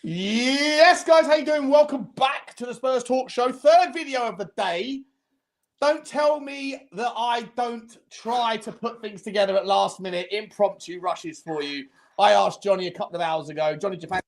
Yes, guys, how you doing? Welcome back to the Spurs Talk Show. Third video of the day. Don't tell me that I don't try to put things together at last minute, impromptu rushes for you. I asked Johnny a couple of hours ago. Johnny Japan,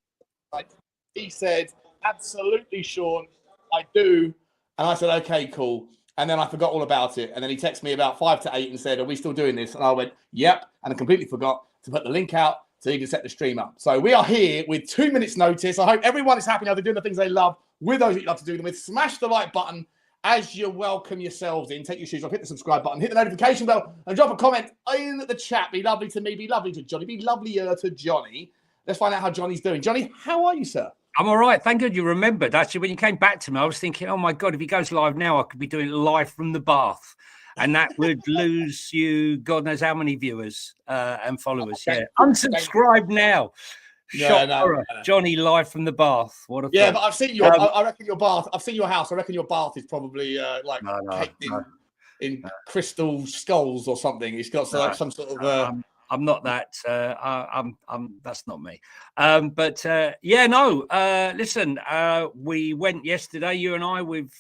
he said, absolutely, Sean, I do. And I said, okay, cool. And then I forgot all about it. And then he texted me about 5 to 8 and said, are we still doing this? And I went, yep. And I completely forgot to put the link out so you can set the stream up. So we are here with 2 minutes notice. I hope everyone is happy now. They're doing the things they love with those that you love to do them with. Smash the like button as you welcome yourselves in. Take your shoes off, hit the subscribe button, hit the notification bell, and drop a comment in the chat. Be lovely to me, be lovely to Johnny, be lovelier to Johnny. Let's find out how Johnny's doing. Johnny, how are you, sir? I'm all right. Thank God you remembered. Actually, when you came back to me, I was thinking, oh, my God, if he goes live now, I could be doing it live from the bath. And that would lose you God knows how many viewers and followers. Yeah. Unsubscribe now. No. Johnny live from the bath. What a thought. But I've seen your. I reckon your bath. I've seen your house. I reckon your bath is probably caked in crystal skulls or something. It's got some sort of. I'm not that. I'm. That's not me. Listen. We went yesterday, you and I, with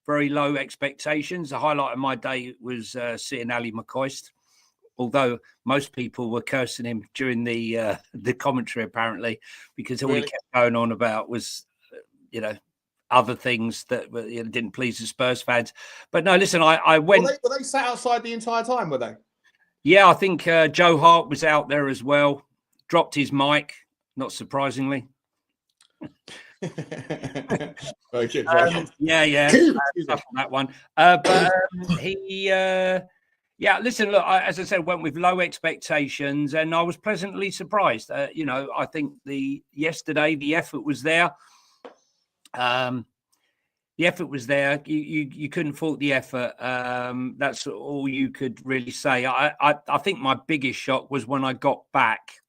very low expectations. The highlight of my day was seeing Ali McCoist. Although most people were cursing him during the commentary, apparently, because all he kept going on about was, other things that didn't please the Spurs fans. But no, listen, I went. Were they sat outside the entire time? Were they? Yeah, I think Joe Hart was out there as well. Dropped his mic, not surprisingly. Very good. Yeah. Stuff on that one. Yeah, listen, look, as I said, went with low expectations and I was pleasantly surprised. I think yesterday, the effort was there. The effort was there. You couldn't fault the effort. That's all you could really say. I think my biggest shock was when I got back.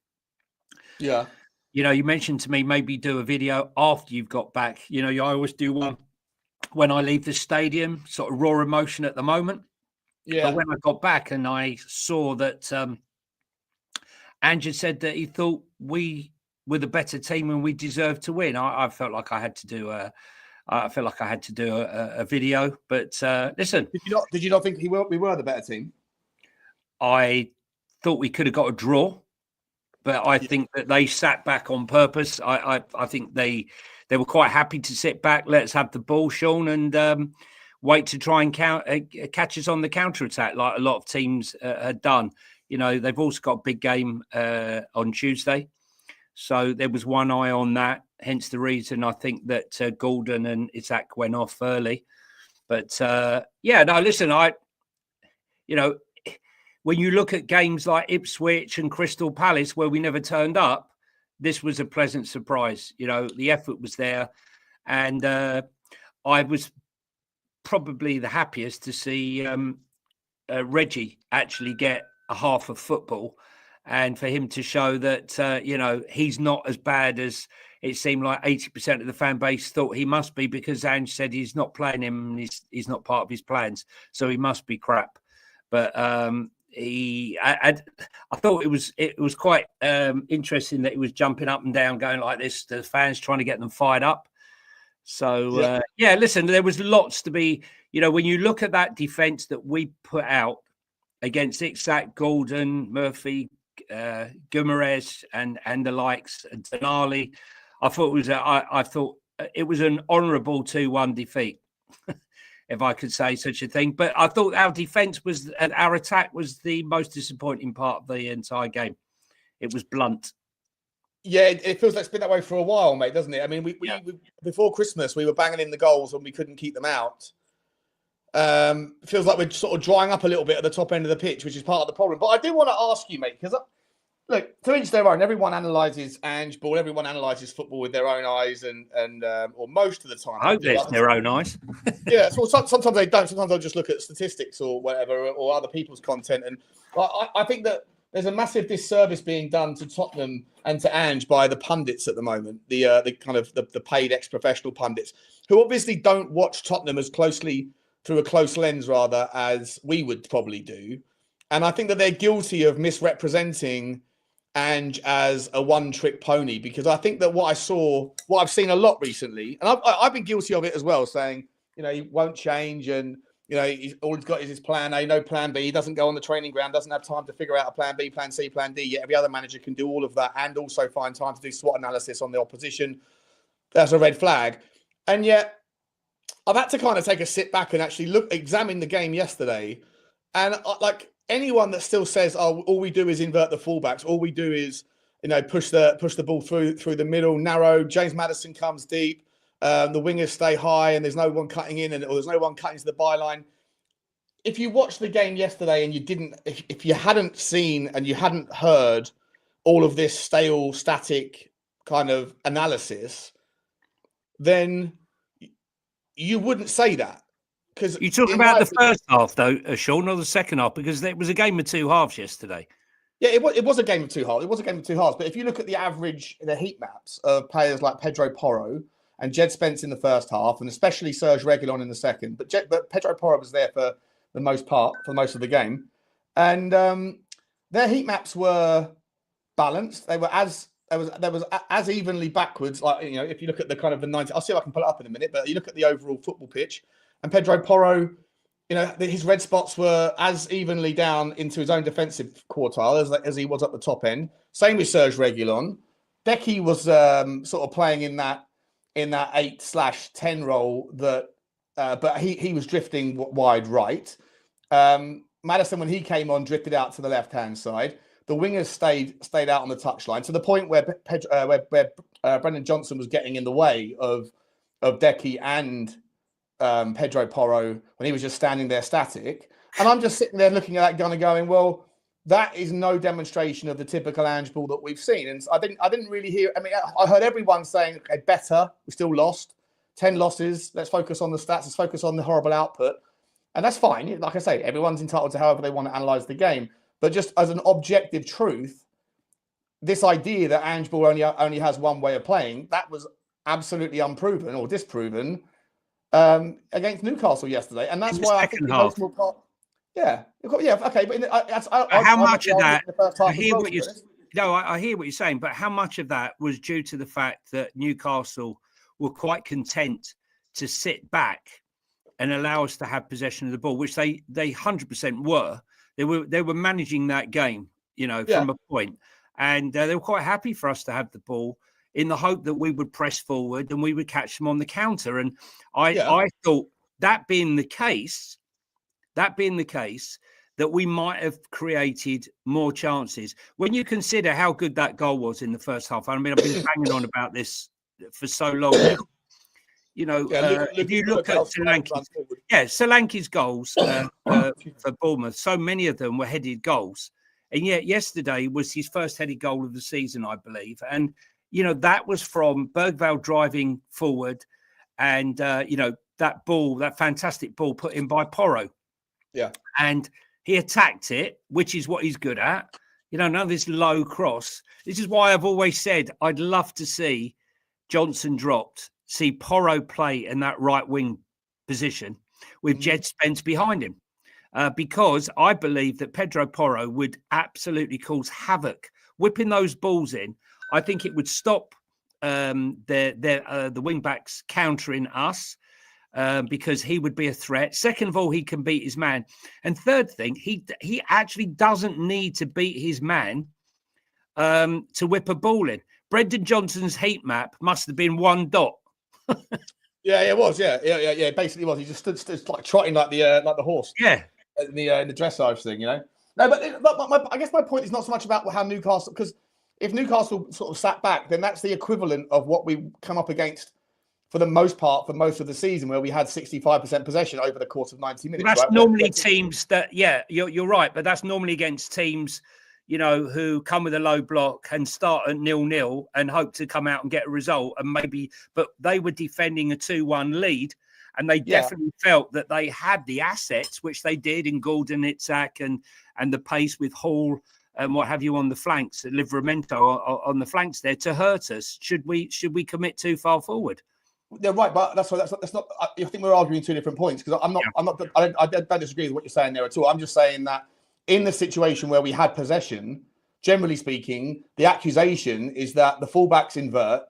Yeah. You mentioned to me maybe do a video after you've got back. I always do one when I leave the stadium, sort of raw emotion at the moment. Yeah. But when I got back and I saw that Ange said that he thought we were the better team and we deserved to win, I felt like I had to do a video. But listen, did you not think we were the better team? I thought we could have got a draw, but I think that they sat back on purpose. I think they were quite happy to sit back. Let's have the ball, Sean, and wait to try and catch us on the counter-attack like a lot of teams had done. They've also got a big game on Tuesday. So there was one eye on that, hence the reason I think that Gordon and Isak went off early. But, listen, when you look at games like Ipswich and Crystal Palace where we never turned up, this was a pleasant surprise. The effort was there. And I was probably the happiest to see Reggie actually get a half of football and for him to show that, he's not as bad as it seemed like 80% of the fan base thought he must be, because Ange said he's not playing him and he's not part of his plans. So he must be crap. But I thought it was quite interesting that he was jumping up and down, going like this, the fans trying to get them fired up. So, listen, there was lots to be, when you look at that defense that we put out against Isak, Gordon, Murphy, Guimaraes and the likes, Denali, I thought it was an honourable 2-1 defeat, if I could say such a thing. But I thought our defence and our attack was the most disappointing part of the entire game. It was blunt. Yeah, it feels like it's been that way for a while, mate, doesn't it? I mean, we before Christmas, we were banging in the goals and we couldn't keep them out. It feels like we're sort of drying up a little bit at the top end of the pitch, which is part of the problem. But I do want to ask you, mate, because, look, to each their own. Everyone analyses Ange ball. Everyone analyses football with their own eyes or most of the time. I hope it's their own eyes. Yeah, so sometimes they don't. Sometimes they'll just look at statistics or whatever, or other people's content. And I think that there's a massive disservice being done to Tottenham and to Ange by the pundits at the moment, the kind of the paid ex-professional pundits, who obviously don't watch Tottenham as closely, through a close lens rather, as we would probably do. And I think that they're guilty of misrepresenting Ange as a one-trick pony, because I think that what I've seen a lot recently, and I've been guilty of it as well, saying, he won't change, and all he's got is his plan A, no plan B. He doesn't go on the training ground, doesn't have time to figure out a plan B, plan C, plan D. Yet every other manager can do all of that and also find time to do SWOT analysis on the opposition. That's a red flag. And yet I've had to kind of take a sit back and actually examine the game yesterday. And like anyone that still says, "Oh, all we do is invert the fullbacks. All we do is, push the ball through the middle, narrow. James Maddison comes deep. The wingers stay high, and there's no one cutting in, or there's no one cutting to the byline." If you watched the game yesterday and you didn't, if you hadn't seen and you hadn't heard all of this stale, static kind of analysis, then you wouldn't say that. Because you talk about the first half, though, Sean, or the second half, because it was a game of two halves yesterday. Yeah, it was a game of two halves. It was a game of two halves. But if you look at the heat maps of players like Pedro Porro and Jed Spence in the first half, and especially Serge Reguilon in the second, but Pedro Porro was there for the most part, for most of the game, and their heat maps were balanced. They were as evenly backwards. Like, if you look at the kind of the 90, I'll see if I can pull it up in a minute. But you look at the overall football pitch, and Pedro Porro, his red spots were as evenly down into his own defensive quartile as he was at the top end. Same with Serge Reguilon. Decky was sort of playing in that 8/10 role that, but he was drifting wide right. Maddison, when he came on, drifted out to the left-hand side. The wingers stayed out on the touchline to the point where Brennan Johnson was getting in the way of Decky and Pedro Porro when he was just standing there static. And I'm just sitting there looking at that gun and going, well, that is no demonstration of the typical Ange ball that we've seen. And I didn't really hear. I mean, I heard everyone saying, okay, better. We still lost 10 losses. Let's focus on the stats. Let's focus on the horrible output. And that's fine. Like I say, everyone's entitled to however they want to analyze the game. But just as an objective truth, this idea that Ange ball only has one way of playing, that was absolutely unproven or disproven against Newcastle yesterday. And that's why I think the emotional part. Yeah, okay. But how much of that? I hear what you're saying, but how much of that was due to the fact that Newcastle were quite content to sit back and allow us to have possession of the ball, which they 100% were. They were managing that game, from a point, and they were quite happy for us to have the ball in the hope that we would press forward and we would catch them on the counter. And I thought that being the case, that we might have created more chances. When you consider how good that goal was in the first half, I mean, I've been banging on about this for so long. If you look at Solanke's goals for Bournemouth, so many of them were headed goals. And yet yesterday was his first headed goal of the season, I believe. And, that was from Bergvall driving forward and, that ball, that fantastic ball put in by Porro. Yeah. And he attacked it, which is what he's good at. None of this low cross. This is why I've always said I'd love to see Johnson dropped, see Porro play in that right wing position with Jed Spence behind him. Because I believe that Pedro Porro would absolutely cause havoc. Whipping those balls in, I think it would stop the wing backs countering us. Because he would be a threat. Second of all, he can beat his man. And third thing, he actually doesn't need to beat his man to whip a ball in. Brendan Johnson's heat map must have been one dot. Yeah, it was. Yeah. Basically, it was. He just stood like trotting like the horse. Yeah. In the dressage thing, No, but I guess my point is not so much about how Newcastle, because if Newcastle sort of sat back, then that's the equivalent of what we come up against for the most part, for most of the season, where we had 65% possession over the course of 90 minutes. That's normally teams that, you're right, but that's normally against teams, who come with a low block and start at 0-0 and hope to come out and get a result. And but they were defending a 2-1 lead, and they definitely felt that they had the assets, which they did in Gordon, Itzhak, and the pace with Hall and what have you on the flanks, Livramento on the flanks there to hurt us. Should we commit too far forward? They're right, but that's not. I think we're arguing two different points, because I don't disagree with what you're saying there at all. I'm just saying that in the situation where we had possession, generally speaking, the accusation is that the fullbacks invert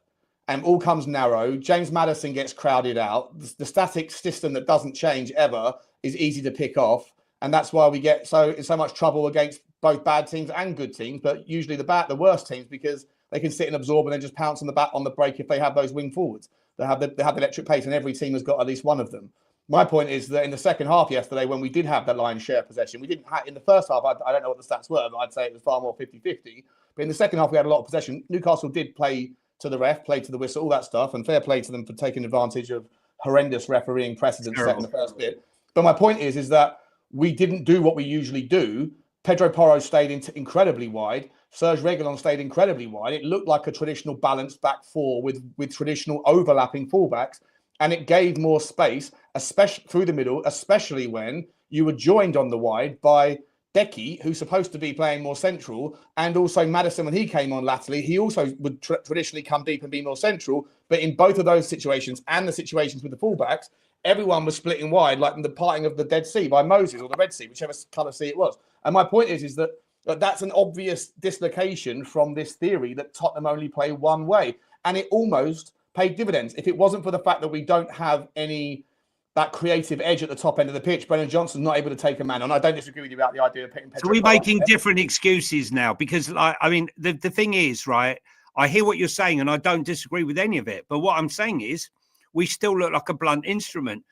and all comes narrow. James Maddison gets crowded out. The static system that doesn't change ever is easy to pick off. And that's why we get in so much trouble against both bad teams and good teams, but usually the worst teams, because they can sit and absorb and then just pounce on the break if they have those wing forwards. They have the electric pace, and every team has got at least one of them. My point is that in the second half yesterday, when we did have that lion's share possession, we didn't have, in the first half, I don't know what the stats were, but I'd say it was far more 50-50. But in the second half, we had a lot of possession. Newcastle did play to the ref, play to the whistle, all that stuff, and fair play to them for taking advantage of horrendous refereeing precedent set in the first bit. But my point is that we didn't do what we usually do. Pedro Porro stayed incredibly wide. Serge Reguilon stayed incredibly wide. It looked like a traditional balanced back four with traditional overlapping fullbacks, and it gave more space, especially through the middle, especially when you were joined on the wide by Decky, who's supposed to be playing more central, and also Maddison, when he came on laterally, he also would traditionally come deep and be more central. But in both of those situations and the situations with the fullbacks, everyone was splitting wide, like in the parting of the Dead Sea by Moses, or the Red Sea, whichever colour sea it was. And my point is that that's an obvious dislocation from this theory that Tottenham only play one way. And it almost paid dividends. If it wasn't for the fact that we don't have that creative edge at the top end of the pitch, Brennan Johnson's not able to take a man on. I don't disagree with you about the idea of picking Pedro. So we're making different excuses now, because I mean, the thing is, right, I hear what you're saying and I don't disagree with any of it. But what I'm saying is we still look like a blunt instrument.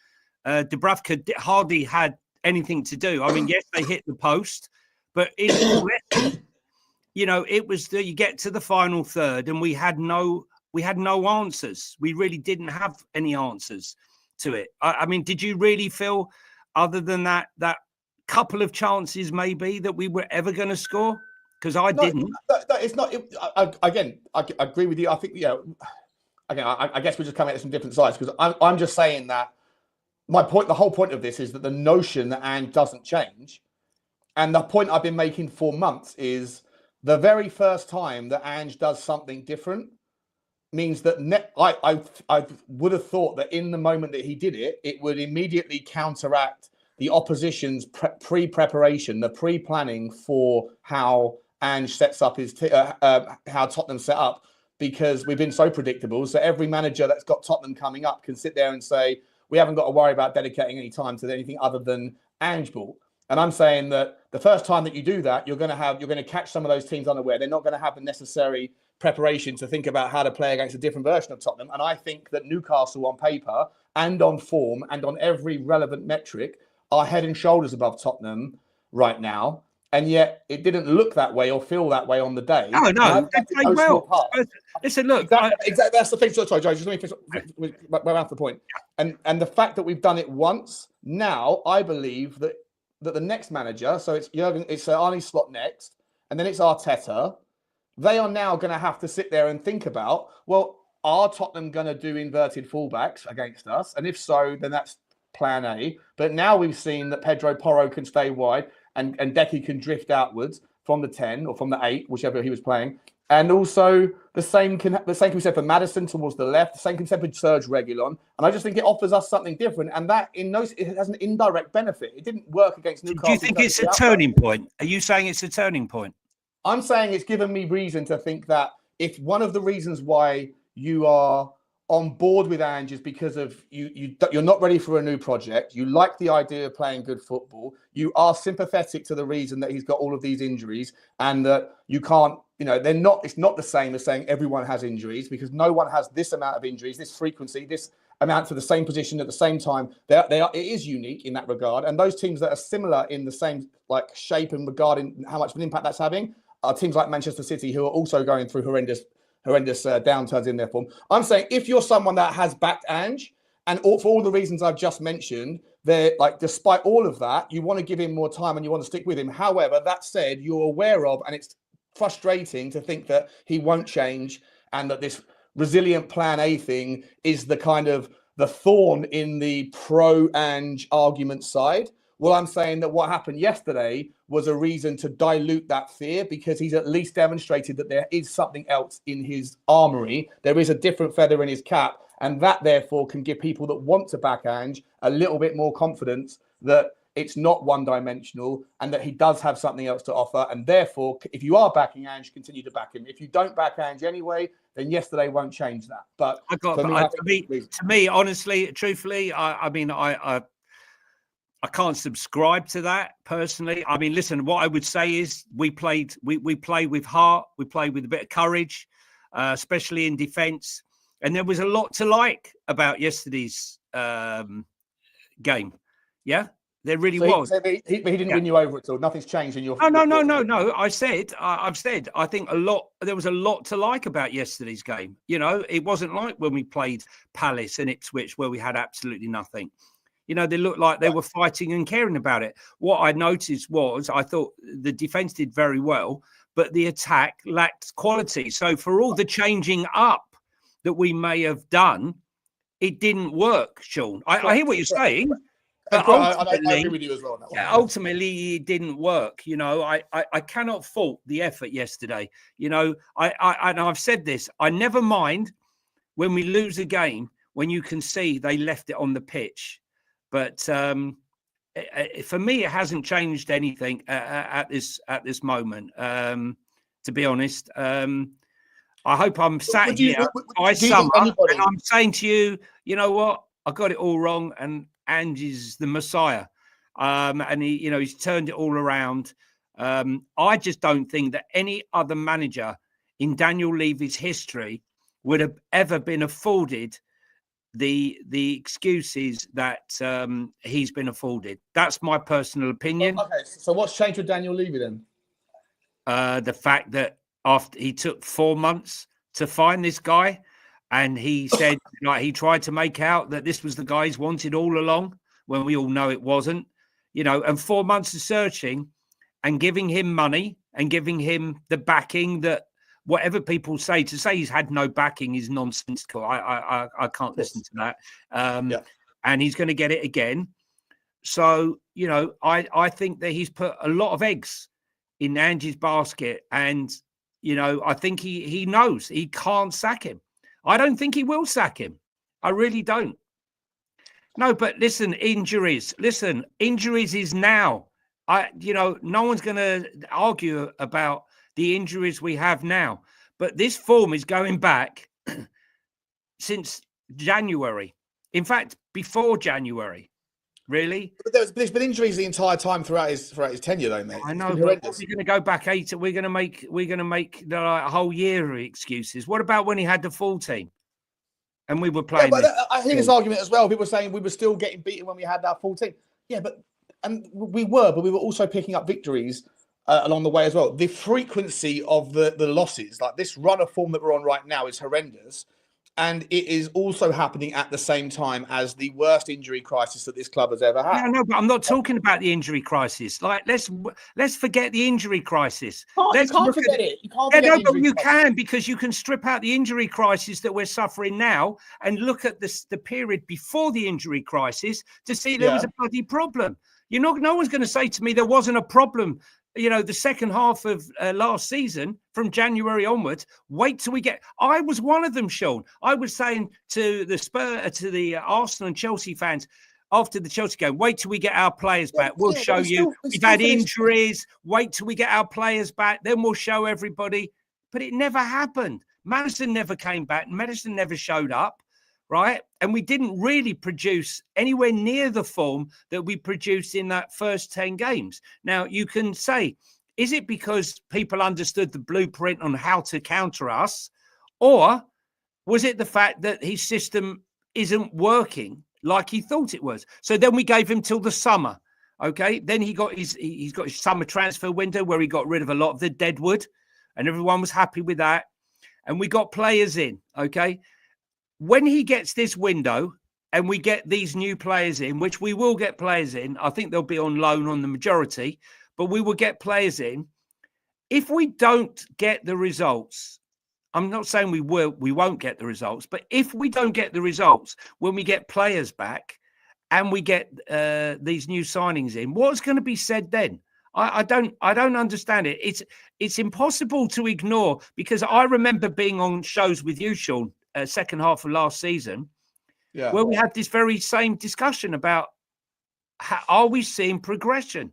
Dubravka hardly had anything to do. I mean, yes, they hit the post, but in all essence, you know, it was you get to the final third and we had no answers. We really didn't have any answers to it. I mean, did you really feel, other than that couple of chances maybe, that we were ever going to score? Because I didn't. It's not. Again, I agree with you. I think, again, I guess we're just coming at this from different sides, because I'm just saying that the whole point of this is that the notion that Ange doesn't change, and the point I've been making for months is the very first time that Ange does something different means that I would have thought that in the moment that he did it, it would immediately counteract the opposition's pre-preparation, the pre-planning for how Ange sets up his how Tottenham set up, because we've been so predictable. So every manager that's got Tottenham coming up can sit there and say, we haven't got to worry about dedicating any time to anything other than Ange ball. And I'm saying that the first time that you do that, you're going to catch some of those teams unaware. They're not going to have the necessary preparation to think about how to play against a different version of Tottenham. And I think that Newcastle on paper and on form and on every relevant metric are head and shoulders above Tottenham right now. And yet it didn't look that way or feel that way on the day. No, they played well. Listen, look. Exactly. That's the thing. Sorry, Joe, just let me finish. We're around the point. And the fact that we've done it once, now I believe that the next manager, so it's Arne Slot next, and then it's Arteta, they are now going to have to sit there and think about, well, are Tottenham going to do inverted fullbacks against us? And if so, then that's plan A. But now we've seen that Pedro Porro can stay wide and Decky can drift outwards from the 10 or from the 8, whichever he was playing. And also the same can be said for Maddison towards the left. The same can be said for Serge Reguilon. And I just think it offers us something different. And that it has an indirect benefit. It didn't work against Newcastle. Do you think it's a turning point? Are you saying it's a turning point? I'm saying it's given me reason to think that if one of the reasons why you are on board with Ange is because of you're not ready for a new project. You like the idea of playing good football. You are sympathetic to the reason that he's got all of these injuries and that you can't, it's not the same as saying everyone has injuries, because no one has this amount of injuries, this frequency, this amount for the same position at the same time. It is unique in that regard. And those teams that are similar in the same shape and regarding how much of an impact that's having are teams like Manchester City, who are also going through horrendous downturns in their form. I'm saying if you're someone that has backed Ange, and for all the reasons I've just mentioned, despite all of that, you want to give him more time and you want to stick with him. However, that said, you're aware of, and it's frustrating to think that he won't change and that this resilient plan A thing is the kind of the thorn in the pro-Ange argument side. Well, I'm saying that what happened yesterday was a reason to dilute that fear, because he's at least demonstrated that there is something else in his armory. There is a different feather in his cap. And that, therefore, can give people that want to back Ange a little bit more confidence that it's not one-dimensional, and that he does have something else to offer. And therefore, if you are backing Ange, continue to back him. If you don't back Ange anyway, then yesterday won't change that. But to me, honestly, truthfully, I can't subscribe to that personally. I mean, listen, what I would say is we play with heart, we play with a bit of courage, especially in defence. And there was a lot to like about yesterday's game. Yeah, there really was. He didn't win you over at all. Nothing's changed in your. No. I've said I think there was a lot to like about yesterday's game. You know, it wasn't like when we played Palace and Ipswich where we had absolutely nothing. You know, they looked like they were fighting and caring about it. What I noticed was I thought the defence did very well, but the attack lacked quality. So for all the changing up that we may have done, it didn't work, Sean. I hear what you're saying. But I agree with you as well. Ultimately, it didn't work. You know, I cannot fault the effort yesterday. You know, I've said this. I never mind when we lose a game when you can see they left it on the pitch. But for me, it hasn't changed anything at this moment. To be honest, I hope I'm sat here by summer and I'm saying to you, you know what? I got it all wrong, and Ange is the Messiah. And he's turned it all around. I just don't think that any other manager in Daniel Levy's history would have ever been afforded the excuses that he's been afforded. That's my personal opinion. Okay, so what's changed with Daniel Levy then? The fact that after he took 4 months to find this guy, and he said, like, he tried to make out that this was the guy he's wanted all along, when we all know it wasn't, and 4 months of searching and giving him money and giving him the backing that whatever people say, to say he's had no backing is nonsensical. I can't listen to that. And he's going to get it again. So, I think that he's put a lot of eggs in Ange's basket, and I think he knows he can't sack him. I don't think he will sack him. I really don't. No, but listen, injuries is now. No one's going to argue about the injuries we have now, but this form is going back since January. In fact, before Januay. Really? But there's been injuries the entire time throughout his tenure, though, mate. I know. But we're going to go back 8. We're going to make a whole year of excuses. What about when he had the full team and we were playing? Yeah, but I hear this argument as well. People were saying we were still getting beaten when we had our full team. Yeah, but we were also picking up victories along the way as well. The frequency of the losses, like this run of form that we're on right now, is horrendous. And it is also happening at the same time as the worst injury crisis that this club has ever had. No, but I'm not talking about the injury crisis. Like, let's forget the injury crisis. You can't forget it. You can't forget but you can, because you can strip out the injury crisis that we're suffering now and look at the period before the injury crisis to see there was a bloody problem. No one's going to say to me there wasn't a problem. The second half of last season, from January onwards, wait till we get. I was one of them, Sean. I was saying to the Arsenal and Chelsea fans after the Chelsea game, wait till we get our players back. We'll show you. We've had injuries. Wait till we get our players back. Then we'll show everybody. But it never happened. Madison never came back. Madison never showed up. Right. And we didn't really produce anywhere near the form that we produced in that first 10 games. Now, you can say, is it because people understood the blueprint on how to counter us? Or was it the fact that his system isn't working like he thought it was? So then we gave him till the summer. OK, then he's got his summer transfer window where he got rid of a lot of the deadwood and everyone was happy with that. And we got players in. OK. When he gets this window and we get these new players in, which we will get players in, I think they'll be on loan on the majority, but we will get players in. If we don't get the results, I'm not saying we won't get the results, but if we don't get the results when we get players back and we get these new signings in, what's going to be said then? I don't understand it. It's impossible to ignore, because I remember being on shows with you, Sean, second half of last season, where we had this very same discussion about are we seeing progression?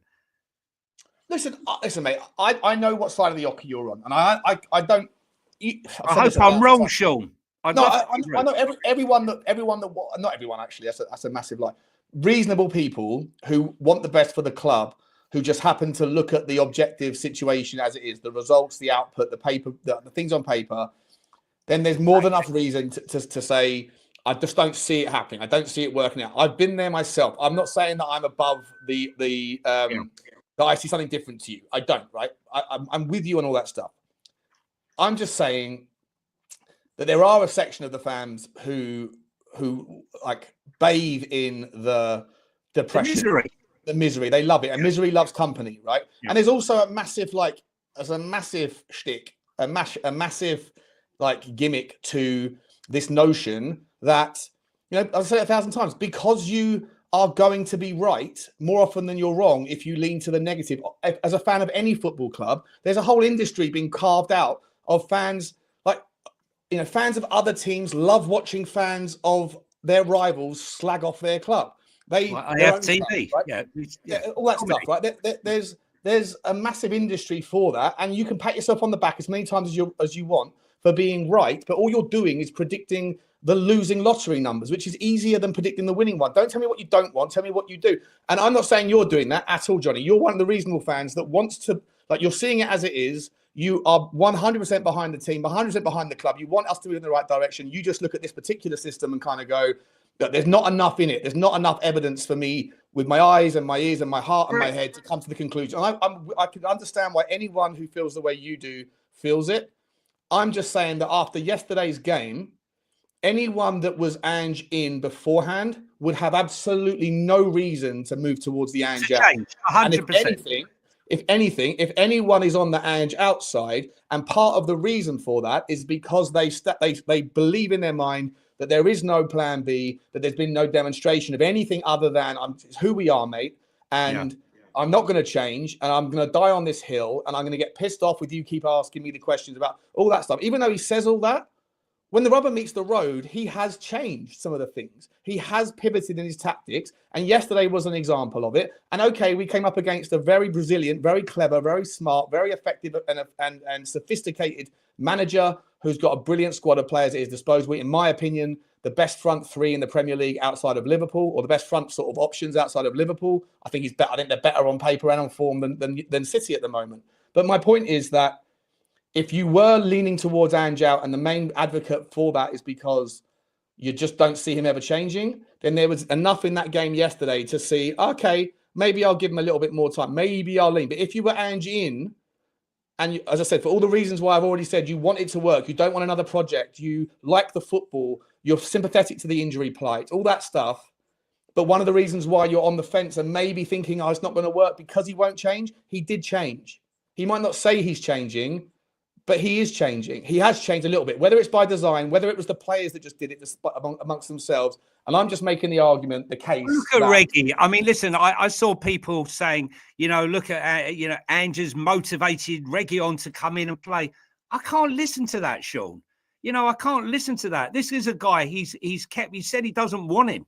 Listen, mate. I know what side of the hockey you're on, and I don't. I hope I'm wrong, Sean. I know everyone that not everyone actually. That's a massive lie. Reasonable people who want the best for the club, who just happen to look at the objective situation as it is, the results, the output, the paper, the things on paper. Then there's more than enough reason to say, I just don't see it happening. I don't see it working out. I've been there myself. I'm not saying that I'm above that I see something different to you. I don't, right? I'm with you on all that stuff. I'm just saying that there are a section of the fans who like bathe in the depression, the misery. They love it, and misery loves company, right? Yeah. And there's also a massive shtick, a massive like gimmick to this notion that, I've said it 1,000 times, because you are going to be right more often than you're wrong if you lean to the negative. As a fan of any football club, there's a whole industry being carved out of fans. Fans of other teams love watching fans of their rivals slag off their club. They have TV, club, right? Yeah, all that stuff, right? There's a massive industry for that, and you can pat yourself on the back as many times as you want for being right. But all you're doing is predicting the losing lottery numbers, which is easier than predicting the winning one. Don't tell me what you don't want. Tell me what you do. And I'm not saying you're doing that at all, Johnny. You're one of the reasonable fans that wants to, you're seeing it as it is. You are 100% behind the team, 100% behind the club. You want us to be in the right direction. You just look at this particular system and kind of go, that there's not enough in it. There's not enough evidence for me with my eyes and my ears and my heart and my head to come to the conclusion. I can understand why anyone who feels the way you do feels it. I'm just saying that after yesterday's game, anyone that was Ange in beforehand would have absolutely no reason to move towards the Ange out. 100%. If anything, if anyone is on the Ange outside, and part of the reason for that is because they believe in their mind that there is no plan B, that there's been no demonstration of anything other than it's who we are, mate. And I'm not going to change, and I'm going to die on this hill, and I'm going to get pissed off with you keep asking me the questions about all that stuff. Even though he says all that, when the rubber meets the road, he has changed some of the things. He has pivoted in his tactics, and yesterday was an example of it. And okay, we came up against a very Brazilian, very clever, very smart, very effective and sophisticated manager who's got a brilliant squad of players at his disposal. In my opinion, the best front three in the Premier League outside of Liverpool, or the best front sort of options outside of Liverpool. I think he's better. I think they're better on paper and on form than City at the moment. But my point is that if you were leaning towards Ange out, and the main advocate for that is because you just don't see him ever changing, then there was enough in that game yesterday to see, okay, maybe I'll give him a little bit more time. Maybe I'll lean. But if you were Ange in, and as I said, for all the reasons why I've already said, you want it to work, you don't want another project, you like the football, you're sympathetic to the injury plight, all that stuff. But one of the reasons why you're on the fence and maybe thinking, it's not going to work because he won't change, he did change. He might not say he's changing, but he is changing. He has changed a little bit, whether it's by design, whether it was the players that just did it amongst themselves. And I'm just making the argument, the case. Look at Reggie. I mean, listen, I saw people saying, look at, Ange's motivated Reggie on to come in and play. I can't listen to that, Sean. I can't listen to that. This is a guy, he said he doesn't want him,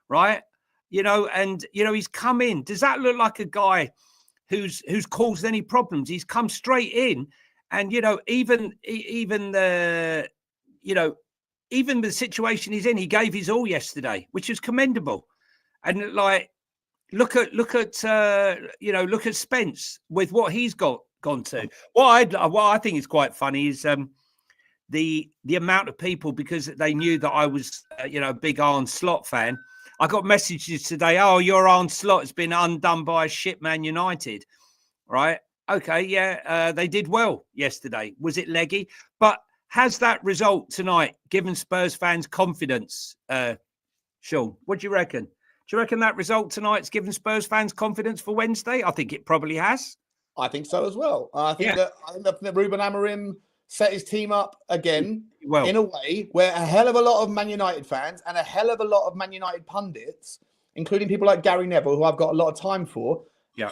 right? He's come in. Does that look like a guy who's caused any problems? He's come straight in. And, even the situation he's in, he gave his all yesterday, which is commendable. And look at Spence with what he's gone to. What I think is quite funny is the amount of people, because they knew that I was, a big Arne Slot fan. I got messages today. Oh, your Arne Slot has been undone by a shit Man United, right? Okay, yeah, they did well yesterday. Was it leggy? But has that result tonight given Spurs fans confidence, Sean? What do you reckon? Do you reckon that result tonight's given Spurs fans confidence for Wednesday? I think it probably has. I think so as well. I think that Ruben Amorim set his team up again in a way where a hell of a lot of Man United fans and a hell of a lot of Man United pundits, including people like Gary Neville, who I've got a lot of time for,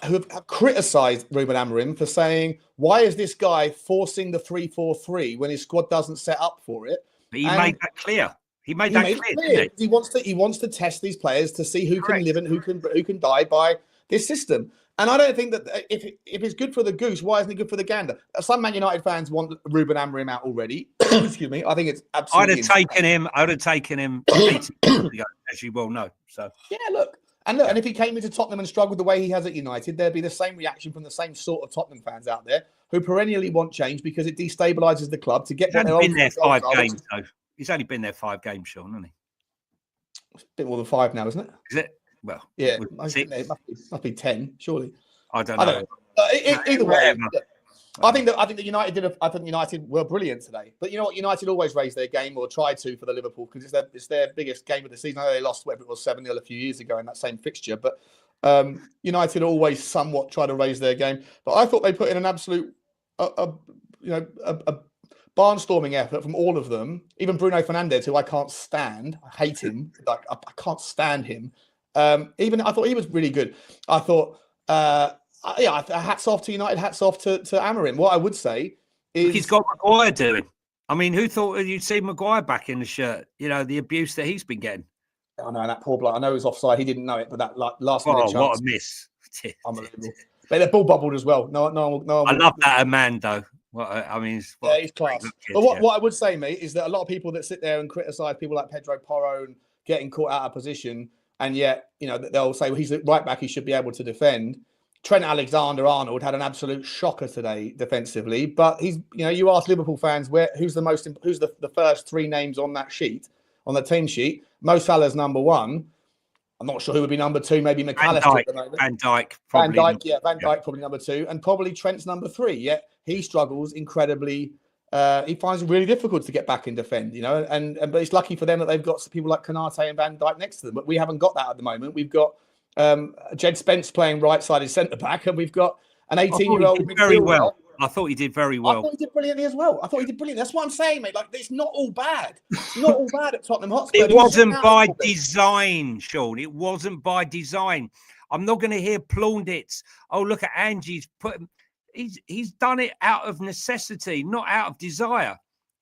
who have criticised Ruben Amorim for saying, why is this guy forcing the 3-4-3 when his squad doesn't set up for it? But he made that clear. He made that clear, didn't he wants to test these players to see who Correct. can live and who can die by this system. And I don't think that if it's good for the goose, why isn't it good for the gander? Some Man United fans want Ruben Amorim out already. Excuse me. I think it's absolutely. I'd have taken him 18 years ago, as you well know. So yeah, look. And if he came into Tottenham and struggled the way he has at United, there'd be the same reaction from the same sort of Tottenham fans out there who perennially want change because it destabilises the club to get he's only been there 5 games, though. He's only been there 5 games, Sean, hasn't he? It's a bit more than 5 now, isn't it? Is it? Well, yeah, it must be 10, surely. I don't know. Either way, I think that United were brilliant today. But you know what? United always raise their game or try to for the Liverpool because it's their biggest game of the season. I know they lost whatever it was 7-0 a few years ago in that same fixture, but United always somewhat try to raise their game. But I thought they put in an absolute barnstorming effort from all of them. Even Bruno Fernandes, who I can't stand, I hate him. Like I can't stand him. Even I thought he was really good. I thought, hats off to United, hats off to Amorim. What I would say is he's got Maguire doing. I mean, who thought you'd see Maguire back in the shirt? You know, the abuse that he's been getting. I know that poor bloke. I know he was offside. He didn't know it, but that last minute chance. What a miss! Unbelievable. But they're ball bubbled as well. No. I love that man though. He's class. But what I would say, mate, is that a lot of people that sit there and criticise people like Pedro Porro and getting caught out of position, and yet they'll say, well, he's a right back, he should be able to defend. Trent Alexander-Arnold had an absolute shocker today defensively, but he's you ask Liverpool fans who's the first 3 names on that sheet, on the team sheet. Mo Salah's number 1. I'm not sure who would be number 2. Maybe McAllister. Van Dijk, probably number 2, and probably Trent's number 3. Yet he struggles incredibly. He finds it really difficult to get back and defend. But it's lucky for them that they've got people like Konate and Van Dijk next to them. But we haven't got that at the moment. We've got Jed Spence playing right-sided centre back, and we've got an 18-year-old. Very well. I thought he did very well. I thought he did brilliantly as well. That's what I'm saying, mate. Like, it's not all bad. It's not all bad at Tottenham Hotspur. It wasn't by design, Sean. It wasn't by design. I'm not going to hear plaudits. Oh, look at Angie's put. He's done it out of necessity, not out of desire.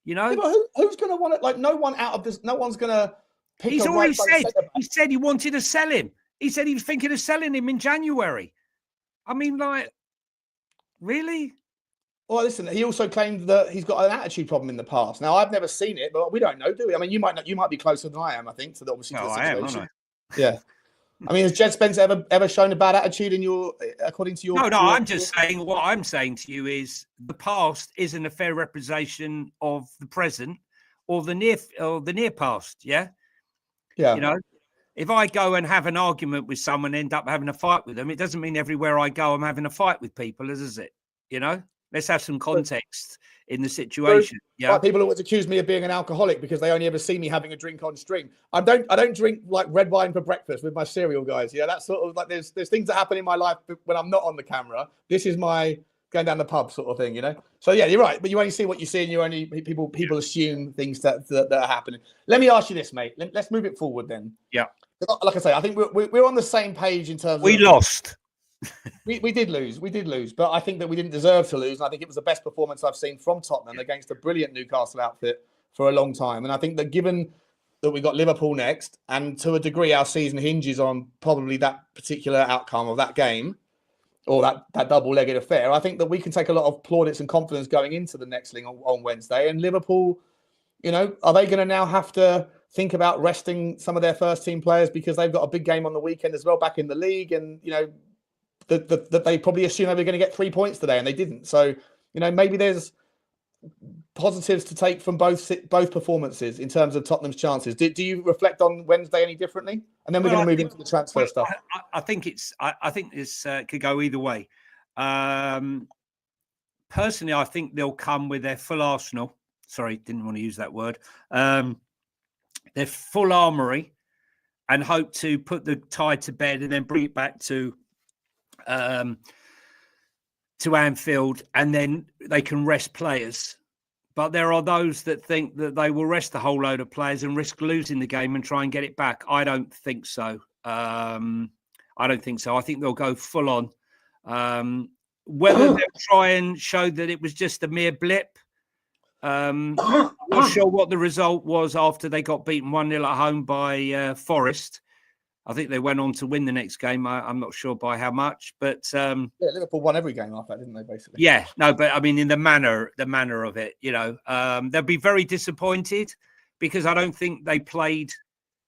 Yeah, but who's going to want it? Like, no one out of this. No one's going to. He's already said. He said he wanted to sell him. He said he was thinking of selling him in January. I mean, like, really? Well, listen, he also claimed that he's got an attitude problem in the past. Now, I've never seen it, but we don't know, do we? I mean, you might be closer than I am, I think, to the situation. I am, aren't I? Yeah. I mean, has Jed Spence ever shown a bad attitude according to your? No. I'm just saying what I'm saying to you is the past isn't a fair representation of the present or the near past. Yeah. Yeah. If I go and have an argument with someone, end up having a fight with them, it doesn't mean everywhere I go I'm having a fight with people, does it? Let's have some context in the situation. Yeah, like people always accuse me of being an alcoholic because they only ever see me having a drink on stream. I don't drink like red wine for breakfast with my cereal, guys. That's sort of like there's things that happen in my life when I'm not on the camera. This is my going down the pub sort of thing, So yeah, you're right, but you only see what you see, and you only people assume things that are happening. Let me ask you this, mate. Let's move it forward then. Yeah. Like I say, I think we're on the same page in terms of we lost. We did lose, but I think that we didn't deserve to lose. And I think it was the best performance I've seen from Tottenham against a brilliant Newcastle outfit for a long time. And I think that given that we got Liverpool next, and to a degree our season hinges on probably that particular outcome of that game or that double-legged affair, I think that we can take a lot of plaudits and confidence going into the next leg on Wednesday. And Liverpool, are they going to now have to think about resting some of their first-team players because they've got a big game on the weekend as well back in the league? And, that they probably assumed they were going to get 3 points today, and they didn't. So, maybe there's positives to take from both performances in terms of Tottenham's chances. Do you reflect on Wednesday any differently? And then we're going to move into the transfer stuff. I think this could go either way. Personally, I think they'll come with their full arsenal. Sorry, didn't want to use that word. Their full armoury, and hope to put the tie to bed and then bring it back to Anfield, and then they can rest players. But there are those that think that they will rest a whole load of players and risk losing the game and try and get it back. I don't think so. I think they'll go full on. Whether they'll try and show that it was just a mere blip, Not sure what the result was after they got beaten 1-0 at home by Forest. I think they went on to win the next game. I'm not sure by how much, but Liverpool won every game after that, didn't they? Basically, yeah, no, but I mean, in the manner of it, they'll be very disappointed because I don't think they played.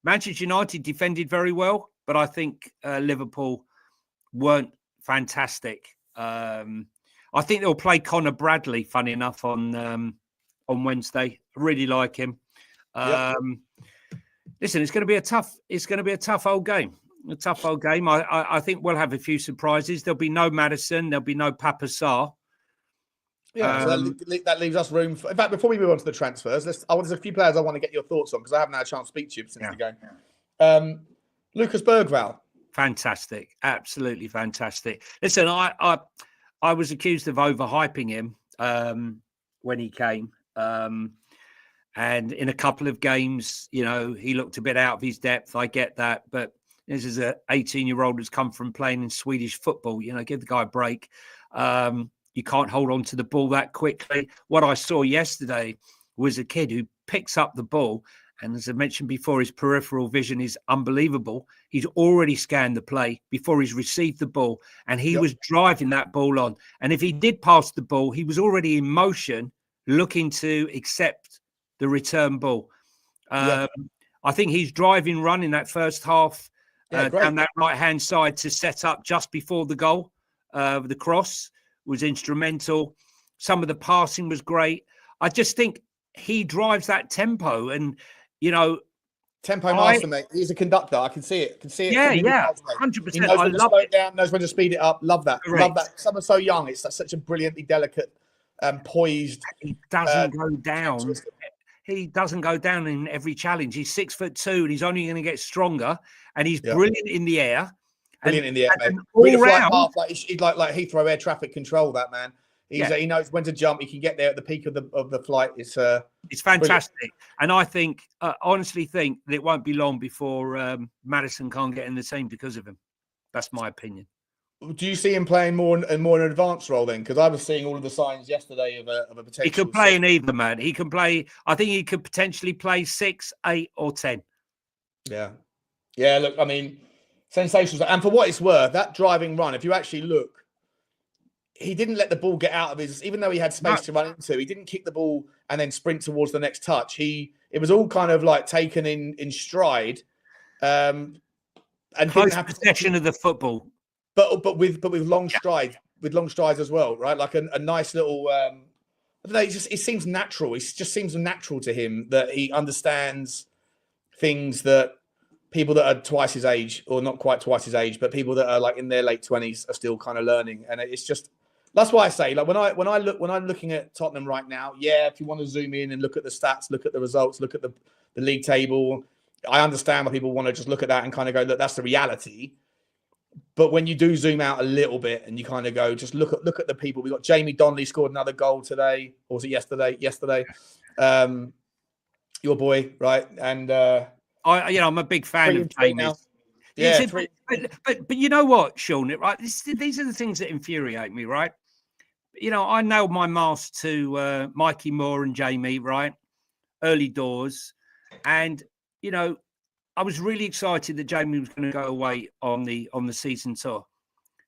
Manchester United defended very well, but I think Liverpool weren't fantastic. I think they'll play Connor Bradley, funny enough, on Wednesday. I really like him. Listen, it's going to be a tough old game. A tough old game. I think we'll have a few surprises. There'll be no Maddison. There'll be no Pape Matar Sarr. Yeah, so that leaves us room for. In fact, before we move on to the transfers, there's a few players I want to get your thoughts on because I haven't had a chance to speak to you since the game. Lucas Bergvall. Fantastic, absolutely fantastic. Listen, I was accused of overhyping him when he came. And in a couple of games, he looked a bit out of his depth. I get that. But this is an 18-year-old who's come from playing in Swedish football. Give the guy a break. You can't hold on to the ball that quickly. What I saw yesterday was a kid who picks up the ball. And as I mentioned before, his peripheral vision is unbelievable. He's already scanned the play before he's received the ball. And he was driving that ball on. And if he did pass the ball, he was already in motion looking to accept the return ball. I think he's driving run in that first half down that right-hand side to set up just before the goal. The cross was instrumental. Some of the passing was great. I just think he drives that tempo and, tempo master, mate. He's a conductor. I can see it. Yeah, 100%. He knows when to slow it down, knows when to speed it up. Love that. Correct. Love that. Someone so young. It's such a brilliantly delicate, poised. He doesn't go down. He doesn't go down in every challenge. He's 6'2" and he's only going to get stronger. And he's brilliant in the air. Brilliant in the air, mate. All round, he's like Heathrow air traffic control. That man. He knows when to jump. He can get there at the peak of the flight. It's fantastic. Brilliant. And I think, honestly, think that it won't be long before Maddison can't get in the team because of him. That's my opinion. Do you see him playing more in an advanced role then? Because I was seeing all of the signs yesterday of a potential. He could play in either, man. He can play. I think he could potentially play 6, 8, or 10. Yeah. Look, I mean, sensational. And for what it's worth, that driving run. If you actually look, he didn't let the ball get out of his. Even though he had space to run into, he didn't kick the ball and then sprint towards the next touch. It was all kind of like taken in stride, and close possession of the football. But with long strides, as well, right? Like a nice little. I don't know. It seems natural. It just seems natural to him that he understands things that people that are twice his age, or not quite twice his age, but people that are like in their late 20s are still kind of learning. And it's just that's why I say, like when I'm looking at Tottenham right now, if you want to zoom in and look at the stats, look at the results, look at the league table, I understand why people want to just look at that and kind of go, look, that's the reality. But when you do zoom out a little bit and you kind of go, just look at the people. We got Jamie Donnelly scored another goal today, or was it yesterday? Your boy, right? And I'm a big fan of Jamie. Yeah, but you know what, Sean? Right, these are the things that infuriate me, right? I nailed my mask to Mikey Moore and Jamie, right? Early doors, and I was really excited that Jamie was going to go away on the season tour.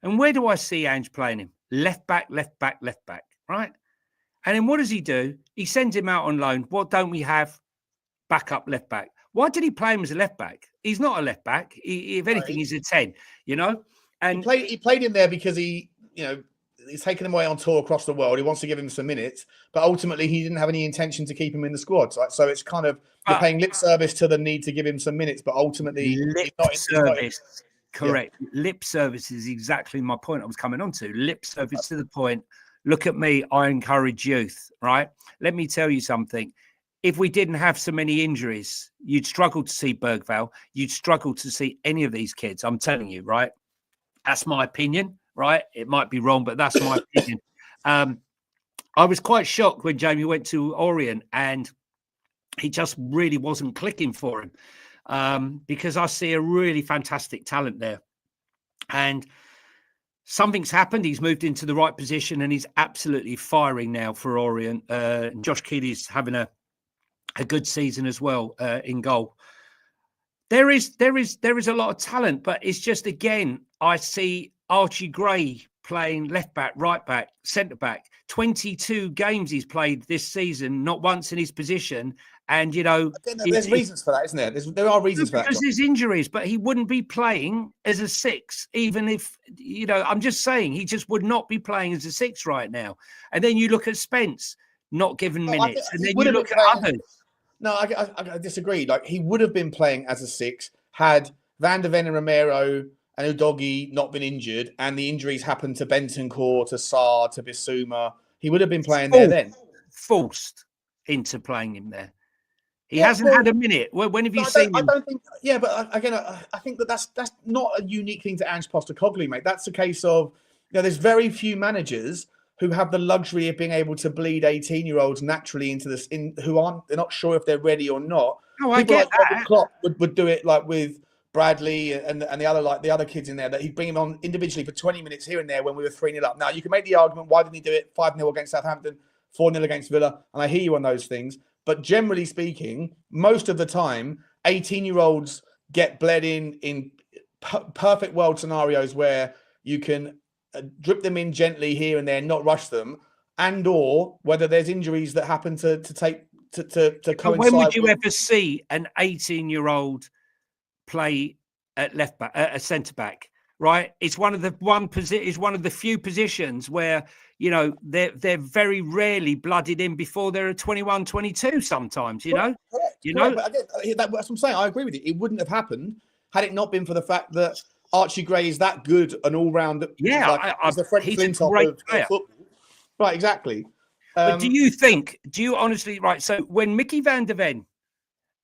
And where do I see Ange playing him? Left back, right? And then what does he do? He sends him out on loan. What don't we have? Backup left back. Why did he play him as a left back? He's not a left back. If anything, he's a 10, And he played him there because he's taken him away on tour across the world. He wants to give him some minutes, but ultimately he didn't have any intention to keep him in the squad. So it's kind of you're paying lip service to the need to give him some minutes, but ultimately Correct. Yeah. Lip service is exactly my point I was coming on to. Lip service to the point. Look at me. I encourage youth, right? Let me tell you something. If we didn't have so many injuries, you'd struggle to see Bergvall. You'd struggle to see any of these kids. I'm telling you, right? That's my opinion, right? It might be wrong, but that's my opinion. I was quite shocked when Jamie went to Orient and he just really wasn't clicking for him because I see a really fantastic talent there. And something's happened. He's moved into the right position and he's absolutely firing now for Orient. Josh Keely's having a good season as well in goal. There is a lot of talent, but it's just, again, I see Archie Gray playing left back, right back, centre back. 22 games he's played this season, not once in his position. And, you know, there's reasons for that, isn't there? There are reasons for that. Because there's injuries, but he wouldn't be playing as a 6, even if, you know, I'm just saying he just would not be playing as a 6 right now. And then you look at Spence, not given minutes. And then you look at others. No, I disagree. Like, he would have been playing as a 6 had Van De Ven and Romero and Udogie not been injured, and the injuries happened to Bentancur, to Sarr, to Bissouma. He would have been playing there then. Forced into playing him there. He hasn't had a minute. When have you seen him? I don't think. Yeah, but again, I think that's not a unique thing to Ange Postecoglou, mate. That's a case of, you know, there's very few managers who have the luxury of being able to bleed 18-year-olds naturally into this, they're not sure if they're ready or not. Oh, I get that. Robert Klopp would do it like with Bradley and the other kids in there, that he'd bring him on individually for 20 minutes here and there when we were 3-0 up. Now, you can make the argument, why didn't he do it 5-0 against Southampton, 4-0 against Villa? And I hear you on those things. But generally speaking, most of the time, 18-year-olds get bled in perfect world scenarios where you can drip them in gently here and there, not rush them, and or whether there's injuries that happen to coincide. When would you ever see an 18-year-old play at left back, a centre back? Right, it's one of the few positions where, you know, they're very rarely blooded in before they're 21, 22 sometimes, you know. Correct. But again, that's what I'm saying. I agree with you. It wouldn't have happened had it not been for the fact that Archie Gray is that good an all-round. Yeah, he's the French Flintoff of football. Right, exactly. But do you honestly, right, so when Micky Van De Ven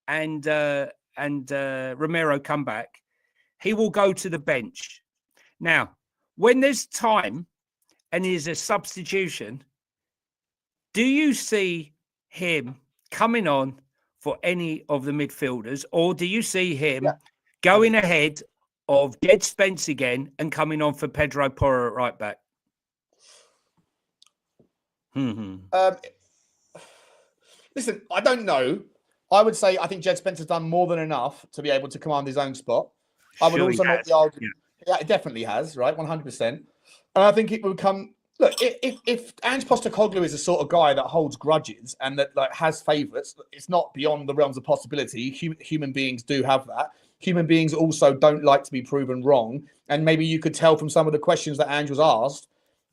and Romero come back, he will go to the bench. Now, when there's time and there's a substitution, do you see him coming on for any of the midfielders, or do you see him going ahead of Jed Spence again and coming on for Pedro Porro at right back? Listen, I don't know. I would say I think Jed Spence has done more than enough to be able to command his own spot. I would also make the argument. Yeah, it definitely has, right? 100%. And I think it would come. Look, if Ange Postecoglou is the sort of guy that holds grudges and that like has favourites, it's not beyond the realms of possibility. Human beings do have that. Human beings also don't like to be proven wrong. And maybe you could tell from some of the questions that Ange was asked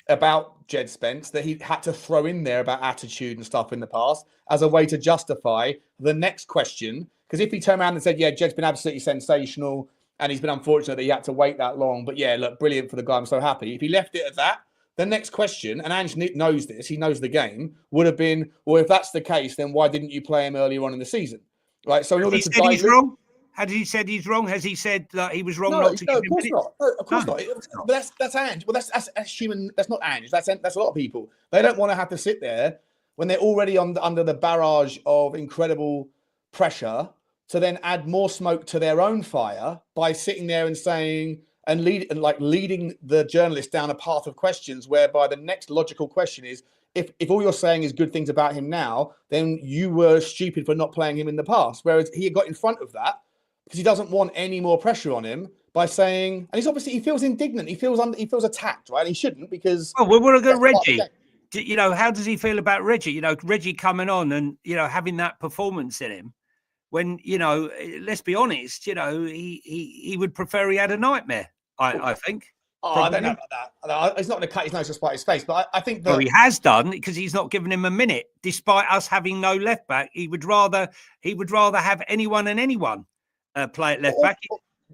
about Jed Spence that he had to throw in there about attitude and stuff in the past as a way to justify the next question. Because if he turned around and said, yeah, Jed's been absolutely sensational and he's been unfortunate that he had to wait that long, but yeah, look, brilliant for the guy, I'm so happy. If he left it at that, the next question, and Ange knows this, he knows the game, would have been, well, if that's the case, then why didn't you play him earlier on in the season? Right. So in order to he's wrong. Has he said he's wrong? Has he said that he was wrong not to give him minutes? No, of course not. But that's Ange. Well, that's human. That's not Ange. That's a lot of people. They don't want to have to sit there when they're already under the barrage of incredible pressure to then add more smoke to their own fire by sitting there and saying and leading the journalist down a path of questions whereby the next logical question is, if all you're saying is good things about him now, then you were stupid for not playing him in the past. Whereas he got in front of that because he doesn't want any more pressure on him by saying, and he feels indignant, he feels attacked, right? And he shouldn't, because we're going to go Reggie. You know, how does he feel about Reggie? You know, Reggie coming on and, you know, having that performance in him when, you know, let's be honest, you know, he would prefer he had a nightmare, I think. Oh, I don't know about that. It's not going to cut his nose to spite his face, but I think that... Well, he has done, because he's not given him a minute, despite us having no left back. He would rather have anyone and anyone play at left back.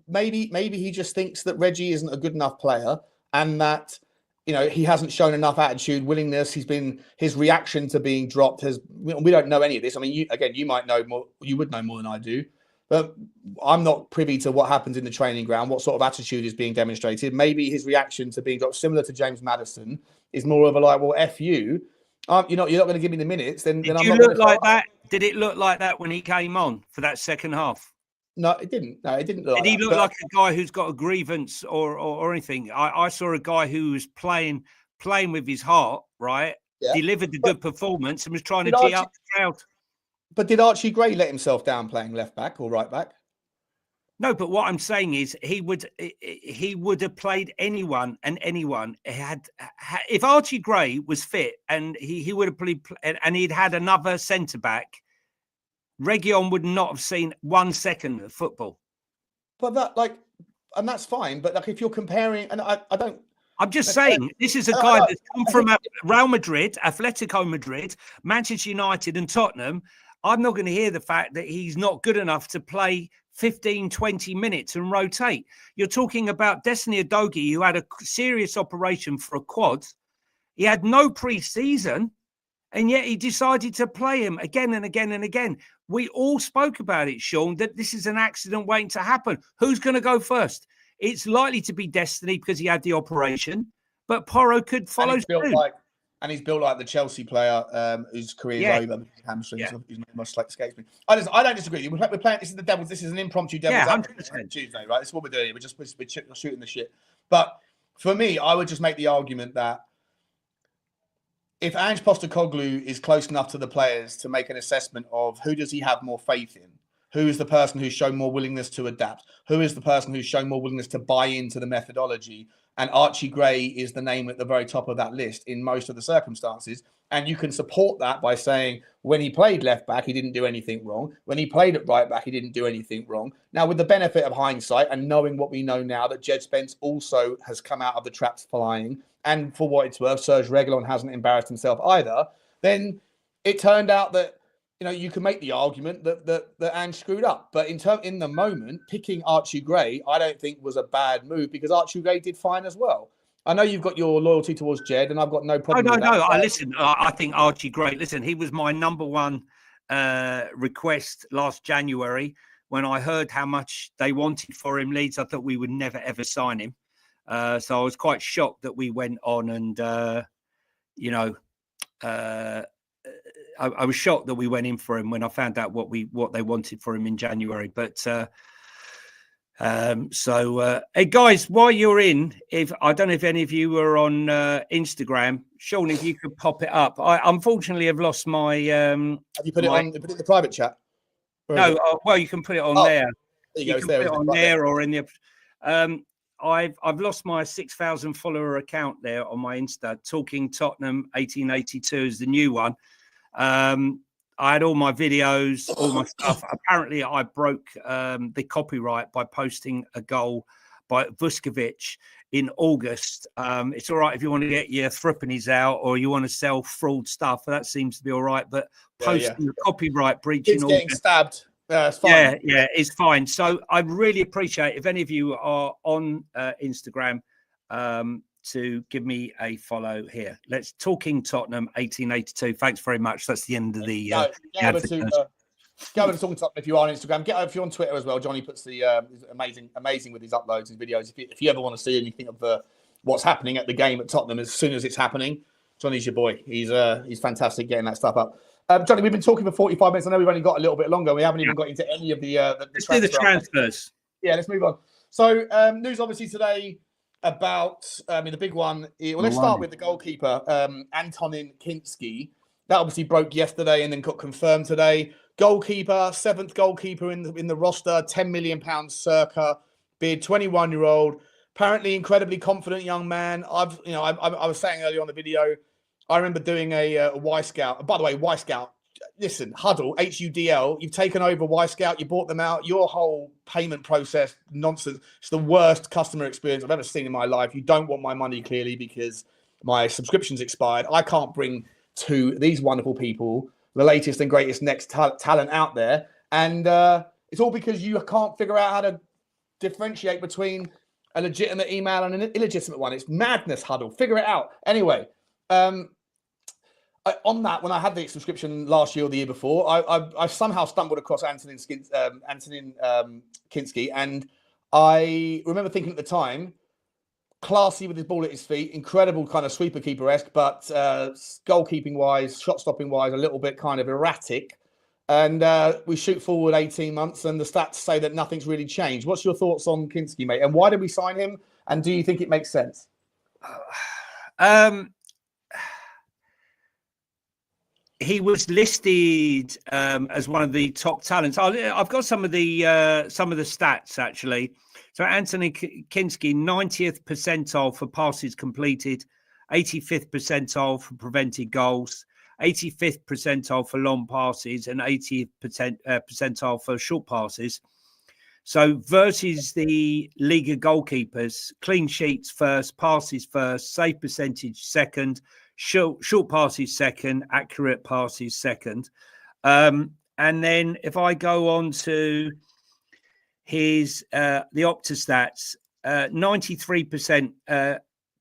Maybe he just thinks that Reggie isn't a good enough player, and that, you know, he hasn't shown enough attitude, willingness. His reaction to being dropped has. We don't know any of this. I mean, you might know more. You would know more than I do. But I'm not privy to what happens in the training ground, what sort of attitude is being demonstrated. Maybe his reaction to being dropped, similar to James Maddison, is more of a like, well, F you. You're not going to give me the minutes. Then I'm not look like that? Did it look like that when he came on for that second half? No, it didn't. No, it didn't look like Did he that. look like a guy who's got a grievance or anything? I saw a guy who was playing with his heart, right? Yeah. Delivered a good performance and was trying to Did G up the crowd. But did Archie Gray let himself down playing left back or right back? No, but what I'm saying is he would have played anyone and anyone if Archie Gray was fit and he would have played and he'd had another centre back. Reguilon would not have seen 1 second of football. But and that's fine. But like, if you're comparing, and I don't. I'm just saying, this is a guy that's come from Real Madrid, Atletico Madrid, Manchester United, and Tottenham. I'm not going to hear the fact that he's not good enough to play 15, 20 minutes and rotate. You're talking about Destiny Udogie, who had a serious operation for a quad. He had no pre-season, and yet he decided to play him again and again and again. We all spoke about it, Sean, that this is an accident waiting to happen. Who's going to go first? It's likely to be Destiny because he had the operation, but Porro could follow suit. And he's built like the Chelsea player whose career is over because hamstrings. Yeah. His name must escapes me. I don't disagree. We're playing. This is the Devils. This is an impromptu Devils. Yeah, 100%. Tuesday, right? This is what we're doing. We're shooting the shit. But for me, I would just make the argument that if Ange Postecoglou is close enough to the players to make an assessment of who does he have more faith in, who is the person who's shown more willingness to adapt, who is the person who's shown more willingness to buy into the methodology, and Archie Gray is the name at the very top of that list in most of the circumstances. And you can support that by saying when he played left back, he didn't do anything wrong. When he played at right back, he didn't do anything wrong. Now, with the benefit of hindsight and knowing what we know now, that Jed Spence also has come out of the traps flying, and for what it's worth, Serge Reguilon hasn't embarrassed himself either, then it turned out that, you know, you can make the argument that Ange screwed up. But in the moment, picking Archie Gray, I don't think was a bad move because Archie Gray did fine as well. I know you've got your loyalty towards Jed, and I've got no problem with that. No. I think Archie Gray. Listen, he was my number one request last January when I heard how much they wanted for him. Leeds, I thought we would never ever sign him. So I was quite shocked that we went on and I was shocked that we went in for him when I found out what they wanted for him in January. But hey guys, while you're in, if I don't know if any of you were on Instagram, Sean, if you could pop it up. I unfortunately have lost my. Have you put it on? Put it in the private chat. No, well, you can put it on there. There you can put it on there or in the. I've lost my 6,000 follower account there on my Insta. Talking Tottenham 1882 is the new one. I had all my videos, all my stuff. Apparently, I broke the copyright by posting a goal by Vuskovic in August. It's all right if you want to get your threepennies out or you want to sell fraud stuff. That seems to be all right. But posting the copyright breach in August. Getting stabbed. It's fine. Yeah, it's fine. So I really appreciate if any of you are on Instagram to give me a follow here. Let's Talking Tottenham 1882. Thanks very much. That's the end of the. Go over to Talking Tottenham if you are on Instagram. If you're on Twitter as well. Johnny puts the amazing with his uploads, his videos. If you ever want to see anything of what's happening at the game at Tottenham as soon as it's happening, Johnny's your boy. He's fantastic getting that stuff up. Johnny, we've been talking for 45 minutes. I know we've only got a little bit longer. We haven't even got into any of the let's do the transfers. Yeah, let's move on. So news obviously today about the big one. Well, let's start with the goalkeeper, Antonin Kinsky. That obviously broke yesterday and then got confirmed today. Goalkeeper, 7th goalkeeper in the roster, £10 million circa bid, 21-year-old, apparently incredibly confident young man. I was saying earlier on the video, I remember doing a Y Scout. By the way, Y Scout, listen, Huddle, HUDL, you've taken over Y Scout, you bought them out. Your whole payment process, nonsense. It's the worst customer experience I've ever seen in my life. You don't want my money, clearly, because my subscription's expired. I can't bring to these wonderful people the latest and greatest next talent out there. And it's all because you can't figure out how to differentiate between a legitimate email and an illegitimate one. It's madness, Huddle. Figure it out. Anyway, on that, when I had the subscription last year or the year before, I somehow stumbled across Antonin Kinsky, and I remember thinking at the time, classy with his ball at his feet, incredible kind of sweeper keeper-esque, but goalkeeping-wise, shot-stopping-wise, a little bit kind of erratic. And we shoot forward 18 months, and the stats say that nothing's really changed. What's your thoughts on Kinsky, mate? And why did we sign him? And do you think it makes sense? He was listed as one of the top talents. I've got some of the stats actually. So Anthony Kinsky, 90th percentile for passes completed, 85th percentile for prevented goals, 85th percentile for long passes, and 80th percentile for short passes. So versus the league of goalkeepers, clean sheets first, passes first, save percentage second, short passes second, accurate passes second. And then if I go on to his the Opta stats, 93%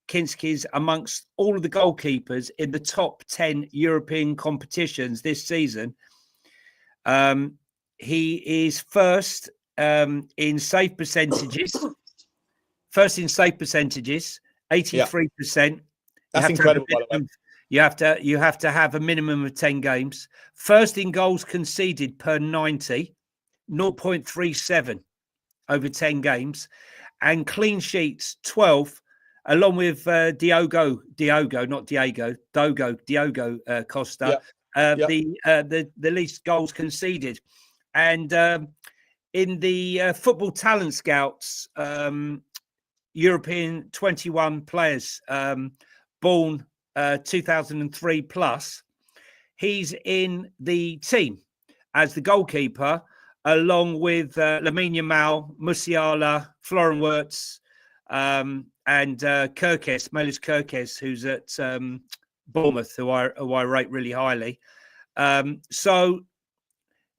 Kinsky's amongst all of the goalkeepers in the top 10 European competitions this season. He is first in save percentages. 83%. That's incredible, by the way. You have to have a minimum of 10 games. First in goals conceded per 90, 0.37 over 10 games, and clean sheets 12, along with Diogo Costa, the least goals conceded. And in the Football Talent Scouts, European 21 players born 2003 plus, he's in the team as the goalkeeper, along with Lamine Yamal, Musiala, Florian Wirtz, and Kirkes, Melis Kirkes, who's at Bournemouth, who I rate really highly. So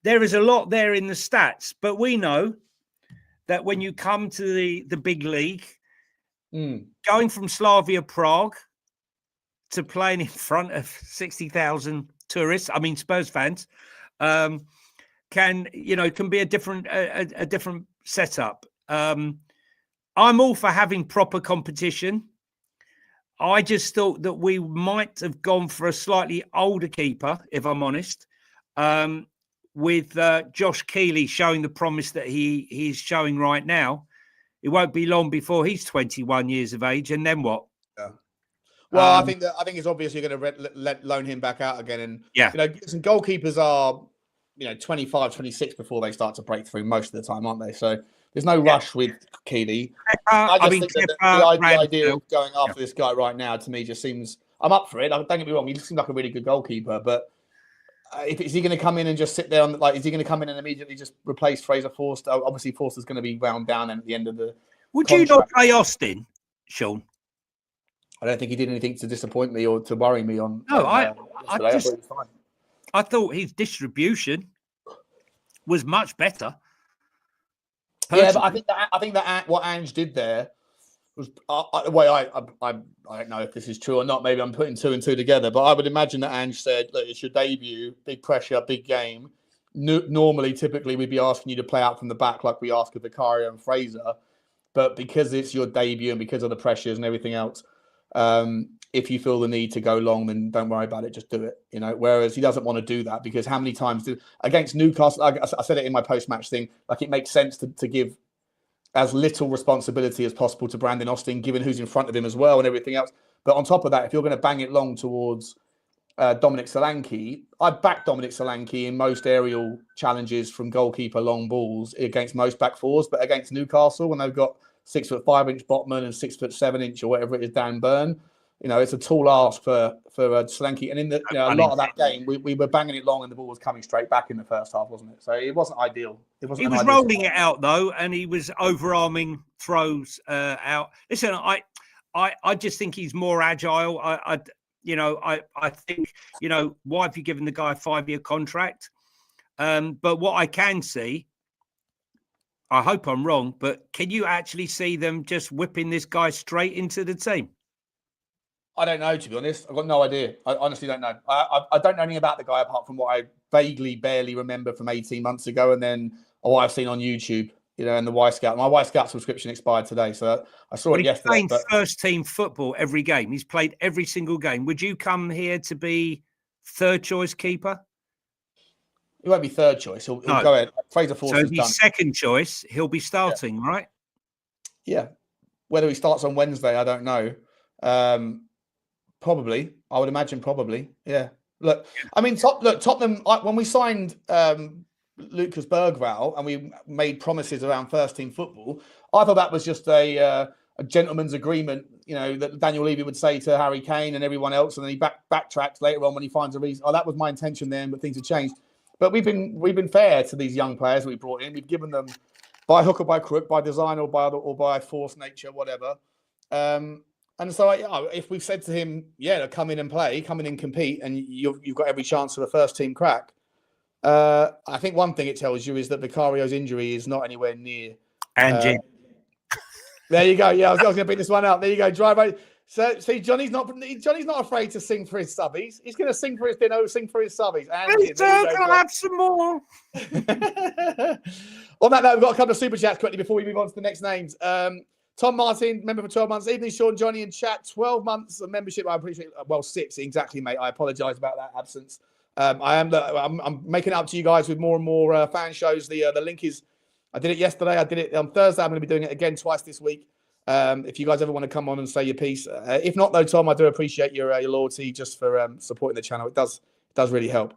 there is a lot there in the stats, but we know that when you come to the big league, going from Slavia Prague to playing in front of 60,000 tourists, I mean Spurs fans, can be a different setup. I'm all for having proper competition. I just thought that we might have gone for a slightly older keeper, if I'm honest, with Josh Keeley showing the promise that he's showing right now. It won't be long before he's 21 years of age, and then what? Yeah. Well, I think it's obvious you're going to loan him back out again, and some goalkeepers are 25, 26 before they start to break through most of the time, aren't they? So there's no rush with Keeley. I think that the idea of going after this guy right now, to me, just seems... I'm up for it. Don't get me wrong. He seems like a really good goalkeeper, but is he going to come in and just sit there is he going to come in and immediately just replace Fraser Forster? Obviously, Forster's going to be wound down at the end of the Would contract. You not play Austin, Sean? I don't think he did anything to disappoint me or to worry me on. No, I thought he was fine. I thought his distribution was much better. Personally. Yeah, but I think that what Ange did there was the way I don't know if this is true or not. Maybe I'm putting two and two together, but I would imagine that Ange said, "Look, it's your debut, big pressure, big game. Normally, typically, we'd be asking you to play out from the back like we ask of Vicario and Fraser, but because it's your debut and because of the pressures and everything else." If you feel the need to go long, then don't worry about it. Just do it, Whereas he doesn't want to do that because how many times against Newcastle, I said it in my post-match thing, like it makes sense to give as little responsibility as possible to Brandon Austin, given who's in front of him as well and everything else. But on top of that, if you're going to bang it long towards Dominic Solanke, I'd back Dominic Solanke in most aerial challenges from goalkeeper long balls against most back fours, but against Newcastle when they've got 6'5" Botman and 6'7" or whatever it is, Dan Burn. It's a tall ask for Solanke. And in a lot of that game, we were banging it long and the ball was coming straight back in the first half, wasn't it? So it wasn't ideal. He was rolling it out though, and he was overarming throws out. Listen, I just think he's more agile. I think why have you given the guy a 5-year contract? But what I can see, I hope I'm wrong, but can you actually see them just whipping this guy straight into the team? I don't know, to be honest. I've got no idea. I honestly don't know. I don't know anything about the guy apart from what I barely remember from 18 months ago and then what I've seen on YouTube, and the Y Scout. My Y Scout subscription expired today, so I saw it yesterday. He's playing first team football every game. He's played every single game. Would you come here to be third choice keeper? He won't be third choice. He'll No. go ahead. Fraser So Forster's he'll be done. second choice. He'll be starting, right? Yeah. Whether he starts on Wednesday, I don't know. Probably. I would imagine probably. Yeah. Look, I mean, Tottenham, when we signed Lucas Bergvall and we made promises around first-team football, I thought that was just a gentleman's agreement, that Daniel Levy would say to Harry Kane and everyone else, and then he backtracks later on when he finds a reason. Oh, that was my intention then, but things have changed. But we've been fair to these young players we brought in. We've given them by hook or by crook, by design or by force nature, whatever. And so, if we've said to him, come in and play, come in and compete, and you've got every chance for the first team crack. I think one thing it tells you is that Vicario's injury is not anywhere near. Angie. There you go. Yeah, I was going to pick this one up. There you go. Drive right. So, see, Johnny's not afraid to sing for his subbies. He's going to sing for his dinner, sing for his subbies. I'll have some more. On that note, we've got a couple of super chats quickly before we move on to the next names. Tom Martin, member for 12 months. Evening, Sean, Johnny, and chat. 12 months of membership. I appreciate. Well, 6 exactly, mate. I apologise about that absence. I'm making it up to you guys with more and more fan shows. The link is. I did it yesterday. I did it on Thursday. I'm going to be doing it again twice this week. If you guys ever want to come on and say your piece, if not though, Tom, I do appreciate your loyalty just for supporting the channel. It does really help.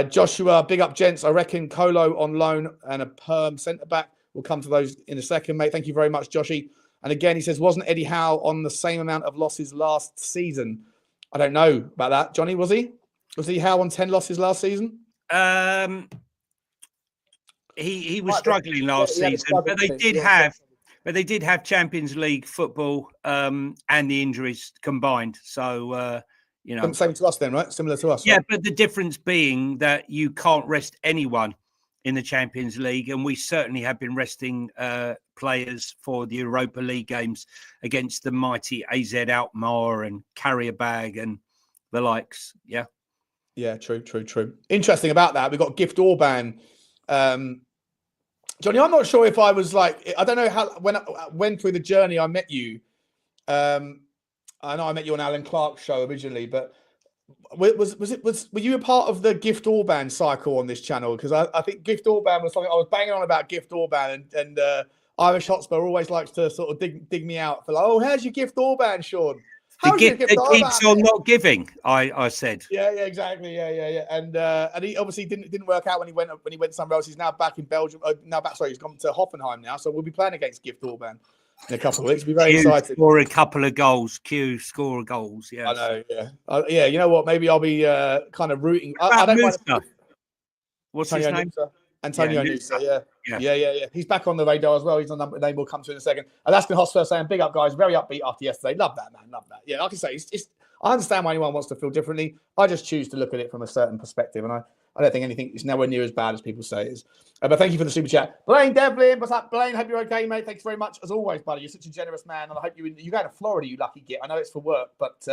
Joshua, big up, gents. I reckon Colo on loan and a perm centre back. We'll come to those in a second, mate. Thank you very much, Joshy. And again, he says, wasn't Eddie Howe on the same amount of losses last season? I don't know about that. Johnny, was he? Was he Howe on 10 losses last season? He was struggling last season, but they did have Champions League football and the injuries combined. So same to us then, right? Similar to us. Yeah, right? but the difference being that you can't rest anyone in the Champions League, and we certainly have been resting players for the Europa League games against the mighty AZ Alkmaar and Carrierbag and the likes. Yeah, true. Interesting about that. We've got Gift Orban. Johnny, I'm not sure if I was like, I don't know how, when I went through the journey, I met you. I know I met you on Alan Clark's show originally, but were you a part of the Gift Orban cycle on this channel? Because I think Gift Orban was something I was banging on about. Gift Orban and Irish Hotspur always likes to sort of dig me out for like, oh, how's your Gift Orban, Sean? The gift that keeps on not giving, I said. Yeah, exactly. Yeah. And he obviously didn't work out when he went somewhere else. He's now back in Belgium. He's gone to Hoffenheim now. So we'll be playing against Gift Orban in a couple of weeks. We'll be very excited. Score a couple of goals. Score goals. Yeah. I know. Yeah. Yeah. You know what? Maybe I'll be kind of rooting. I don't mind. What's his name? Antonio Nusa, yeah. He's back on the radar as well. He's on the name we'll come to in a second. Alaskan Hotspur saying, big up, guys. Very upbeat after yesterday. Love that, man. Love that. Yeah, like I say, I understand why anyone wants to feel differently. I just choose to look at it from a certain perspective, and I don't think anything is nowhere near as bad as people say it is. But thank you for the super chat. Blaine Devlin, what's up, Blaine? Hope you're okay, mate. Thanks very much. As always, buddy, you're such a generous man, and I hope you go to Florida, you lucky git. I know it's for work, but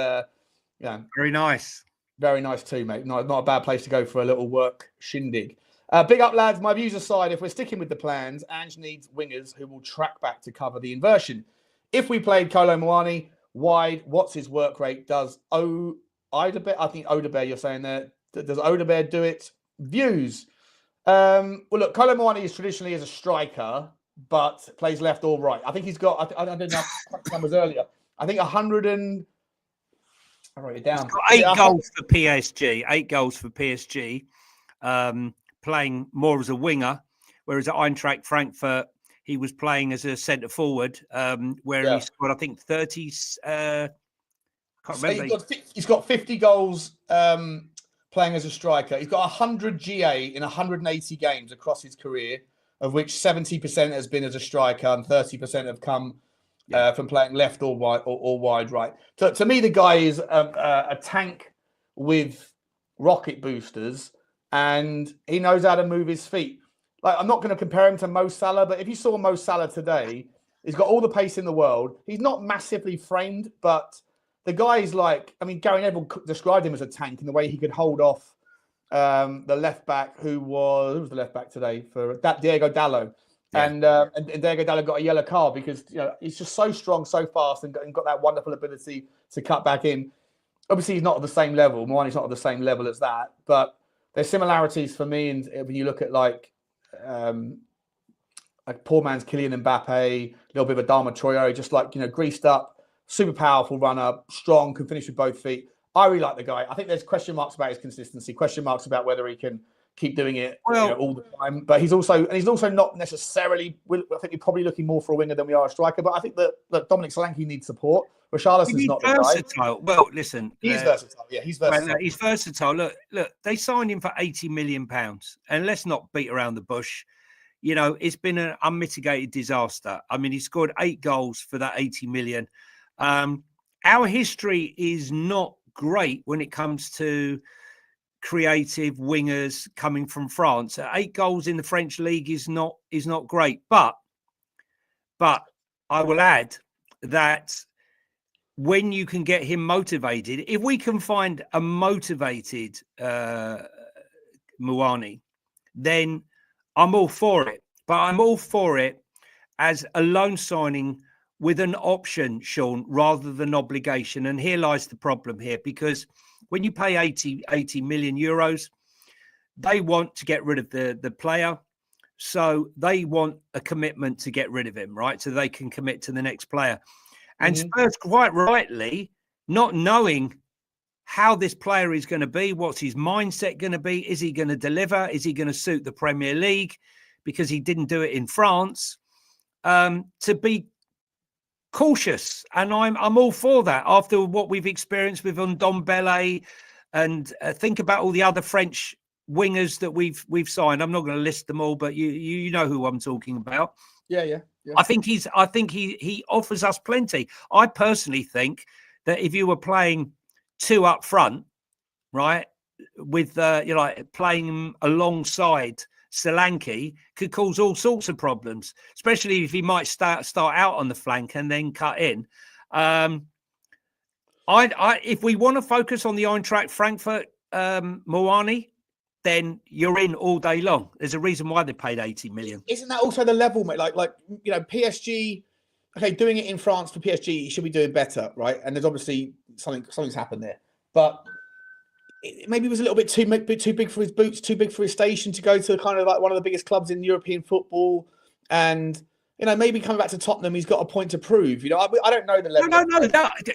very nice. Very nice too, mate. Not a bad place to go for a little work shindig. Big up, lads. My views aside, if we're sticking with the plans, Ange needs wingers who will track back to cover the inversion. If we played Kolo Muani wide, what's his work rate? Does Odebear? I think Odebear, you're saying there. Does Odebear do it? Views. Well, look, Kolo Muani is traditionally as a striker, but plays left or right. I think he's got, I didn't know numbers earlier. I think 100 and... I wrote it down. He's got 8 goals for PSG. 8 goals for PSG. Playing more as a winger, whereas at Eintracht Frankfurt he was playing as a centre forward, where he scored, I think, 30. Can't remember. He's got 50 goals playing as a striker. He's got 100 GA in 180 games across his career, of which 70% has been as a striker and 30% have come from playing left or wide right. So to me, the guy is a tank with rocket boosters. And he knows how to move his feet. Like, I'm not going to compare him to Mo Salah, but if you saw Mo Salah today, he's got all the pace in the world. He's not massively framed, but the guy is like, I mean, Gary Neville described him as a tank in the way he could hold off the left back who was the left back today for that Diego Dallo. Yeah. And Diego Dallo got a yellow card because he's just so strong, so fast, and got that wonderful ability to cut back in. Obviously, he's not at the same level. Muani's not at the same level as that, but there's similarities for me, and when you look at like poor man's Kylian Mbappe, a little bit of Adama Traore, just like, you know, greased up, super powerful runner, strong, can finish with both feet. I really like the guy. I think there's question marks about his consistency, question marks about whether he can keep doing it all the time. But he's also not necessarily. I think we're probably looking more for a winger than we are a striker. But I think that Dominic Solanke needs support. Richarlison's not the guy. Well, listen, he's versatile. Yeah, he's versatile. Well, he's versatile. Look, they signed him for £80 million, and let's not beat around the bush. You know, it's been an unmitigated disaster. I mean, he scored 8 goals for that 80 million. Our history is not great when it comes to creative wingers coming from France. 8 goals in the French league is not great. But I will add that when you can get him motivated, if we can find a motivated Muani, then I'm all for it. But I'm all for it as a loan signing with an option, Sean, rather than obligation. And here lies the problem here, because when you pay 80 million euros, they want to get rid of the player. So they want a commitment to get rid of him, right? So they can commit to the next player. And Spurs, quite rightly, not knowing how this player is going to be, what's his mindset going to be, is he going to deliver, is he going to suit the Premier League, because he didn't do it in France, to be cautious. And I'm all for that after what we've experienced with Ndombele, and think about all the other French wingers that we've signed. I'm not going to list them all, but you know who I'm talking about. Yeah. I think he offers us plenty. I personally think that if you were playing 2 up front, right, with playing him alongside Solanke, could cause all sorts of problems, especially if he might start out on the flank and then cut in. If we want to focus on the Eintracht Frankfurt Muani, then you're in all day long. There's a reason why they paid 80 million. Isn't that also the level, mate? Like you know, PSG. Okay, doing it in France for PSG, he should be doing better, right? And there's obviously something's happened there, but maybe it was a little bit too big for his boots, too big for his station to go to kind of like one of the biggest clubs in European football. And you know, maybe coming back to Tottenham, he's got a point to prove. You know, I don't know the level. No,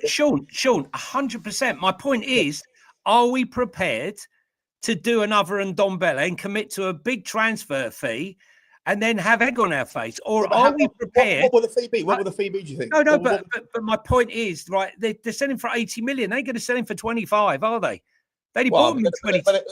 Sean, 100%. My point is, are we prepared to do another Ndombele and commit to a big transfer fee and then have egg on our face? Or are we prepared? What will the fee be? What will the fee be, do you think? No, but my point is, right, they're selling for 80 million. They ain't going to sell him for 25, are they? They bought him 20. But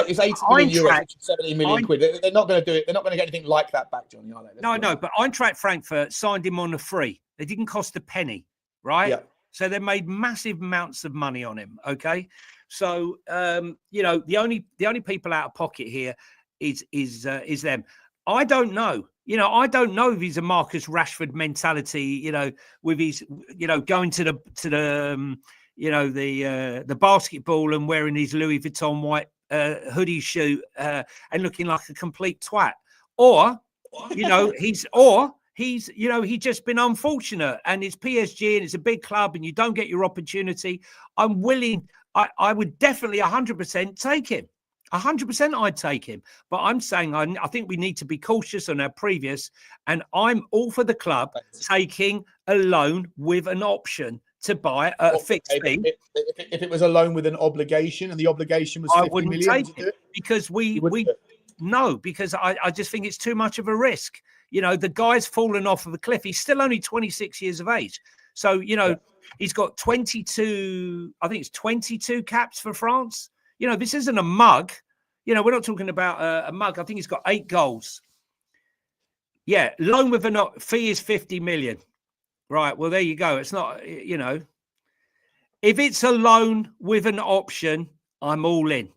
it's 80 million euros, which is 70 million quid. They're not going to do it. They're not going to get anything like that back, Johnny, are they? No, but Eintracht Frankfurt signed him on a free. They didn't cost a penny, right? Yeah. So they made massive amounts of money on him, okay? So, you know, the only people out of pocket here is them. I don't know. You know, I don't know if he's a Marcus Rashford mentality, you know, with his, you know, going to the basketball and wearing his Louis Vuitton white hoodie shoe and looking like a complete twat. Or, you know, he's just been unfortunate, and it's PSG and it's a big club and you don't get your opportunity. I'm willing. I would definitely 100% take him. 100% I'd take him. But I'm saying I think we need to be cautious on our previous, and I'm all for the club taking a loan with an option to buy at a fixed fee. If it was a loan with an obligation and the obligation was 50 million, take it, because because I just think it's too much of a risk. You know, the guy's fallen off of a cliff. He's still only 26 years of age. So, you know, he's got 22 caps for France. You know, this isn't a mug. You know, we're not talking about a mug. I think he's got 8 goals. Yeah, loan with a fee is 50 million. Right, well, there you go. It's not, you know, if it's a loan with an option, I'm all in.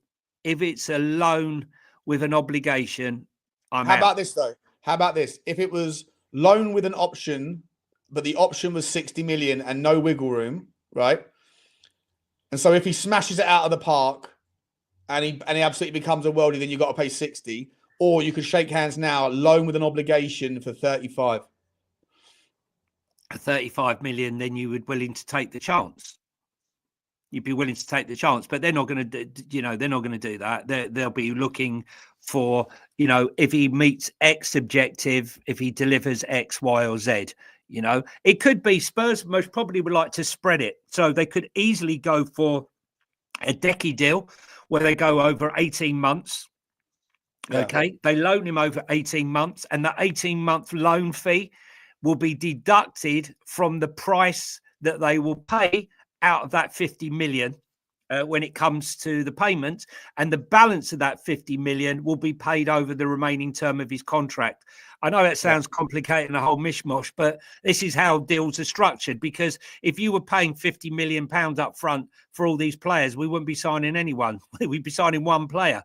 If it's a loan with an obligation, I'm out. How about this, though? How about this? If it was loan with an option, but the option was 60 million and no wiggle room, right? And so if he smashes it out of the park and he absolutely becomes a worldie, then you've got to pay 60. Or you could shake hands now, loan with an obligation for 35. 35 million, then you would willing to take the chance. you'd be willing to take the chance. But they're not going to do, they're not going to do that. They'll be looking for, if he meets X objective, if he delivers X, Y, or Z. It could be Spurs most probably would like to spread it, so they could easily go for a Decky deal where they go over 18 months. Yeah. Okay, they loan him over 18 months, and that 18-month loan fee will be deducted from the price that they will pay out of that 50 million when it comes to the payment, and the balance of that 50 million will be paid over the remaining term of his contract. I know that sounds complicated and a whole mishmash, but this is how deals are structured, because if you were paying 50 million pounds up front for all these players, we wouldn't be signing anyone. We'd be signing one player.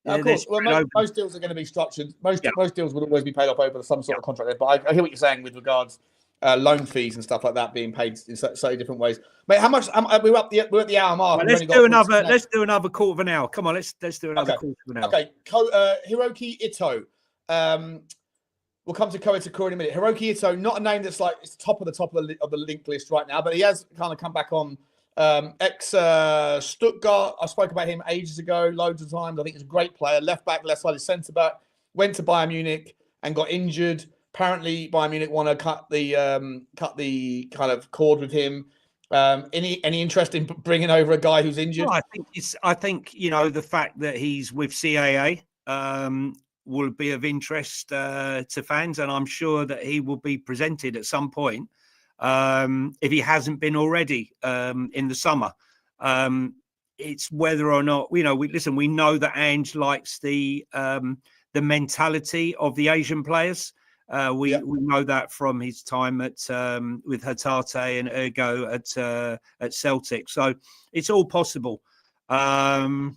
Of course. Well, most deals are going to be structured. Most deals would always be paid off over some sort of contract there. But I hear what you're saying with regards loan fees and stuff like that being paid in so different ways. Mate, how much? We're at the hour mark. Well, let's do another quarter of an hour. Come on, let's do another quarter of an hour. Okay, Hiroki Ito. We'll come to Ko Itakura in a minute. Hiroki Ito, not a name that's like it's top of the link list right now, but he has kind of come back on. Ex Stuttgart, I spoke about him ages ago, loads of times. I think he's a great player. Left back, left sided centre back. Went to Bayern Munich and got injured. Apparently, Bayern Munich want to cut the kind of cord with him. Any interest in bringing over a guy who's injured? Well, I think the fact that he's with CAA will be of interest to fans, and I'm sure that he will be presented at some point. If he hasn't been already in the summer, it's whether or not we know that Ange likes the mentality of the Asian players. We know that from his time with Hatate and Ergo at Celtic, so it's all possible. The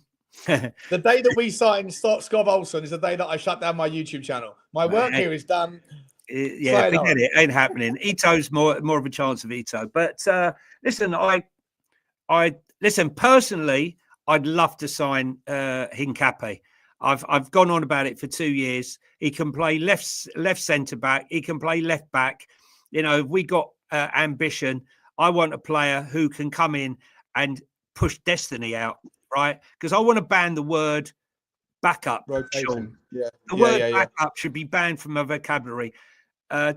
day that we signed Skov Olsen is the day that I shut down my YouTube channel. My work here is done. Forget it. Ain't happening. Ito's more of a chance of Ito. But listen, I listen personally. I'd love to sign Hincapié. I've gone on about it for 2 years. He can play left centre back. He can play left back. If we got ambition, I want a player who can come in and push destiny out, right? Because I want to ban the word backup. Rotation. The word backup should be banned from our vocabulary.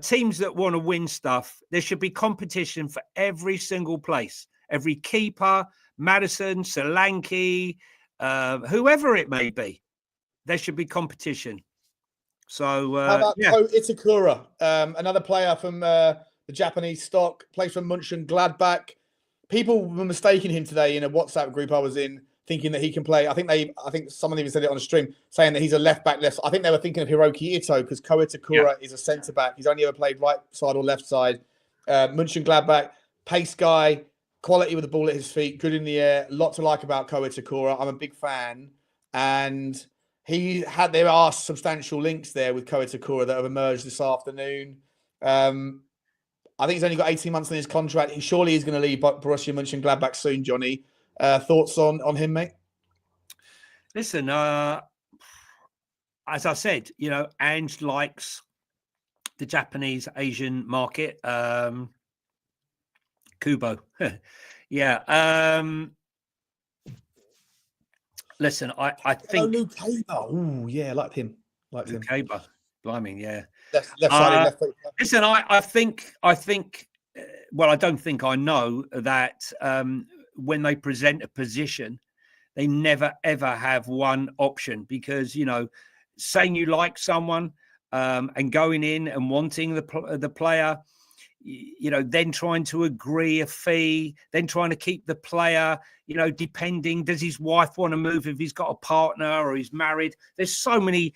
Teams that want to win stuff, there should be competition for every single place. Every keeper, Maddison, Solanke, whoever it may be, there should be competition. So, how about Ko Itakura, another player from the Japanese stock, plays for Mönchengladbach. People were mistaking him today in a WhatsApp group I was in, thinking that he can play. I think someone even said it on a stream, saying that he's a left back. I think they were thinking of Hiroki Ito because Ko Itakura is a centre back. He's only ever played right side or left side. Mönchengladbach, pace guy, quality with the ball at his feet, good in the air. A lot to like about Ko Itakura. I'm a big fan, and there are substantial links there with Ko Itakura that have emerged this afternoon. I think he's only got 18 months on his contract. He surely is going to leave Borussia Mönchengladbach soon, Johnny. Thoughts on him, mate? Listen, as I said, Ange likes the Japanese Asian market. Kubo. Listen, I think Luke Haber. Oh, yeah, I liked him. Luke Haber. Blimey, yeah. Left side, left foot. Listen, I think. Well, I don't think I know that when they present a position, they never ever have one option, because saying you like someone and going in and wanting the player, then trying to agree a fee, then trying to keep the player, depending, does his wife want to move if he's got a partner or he's married? There's so many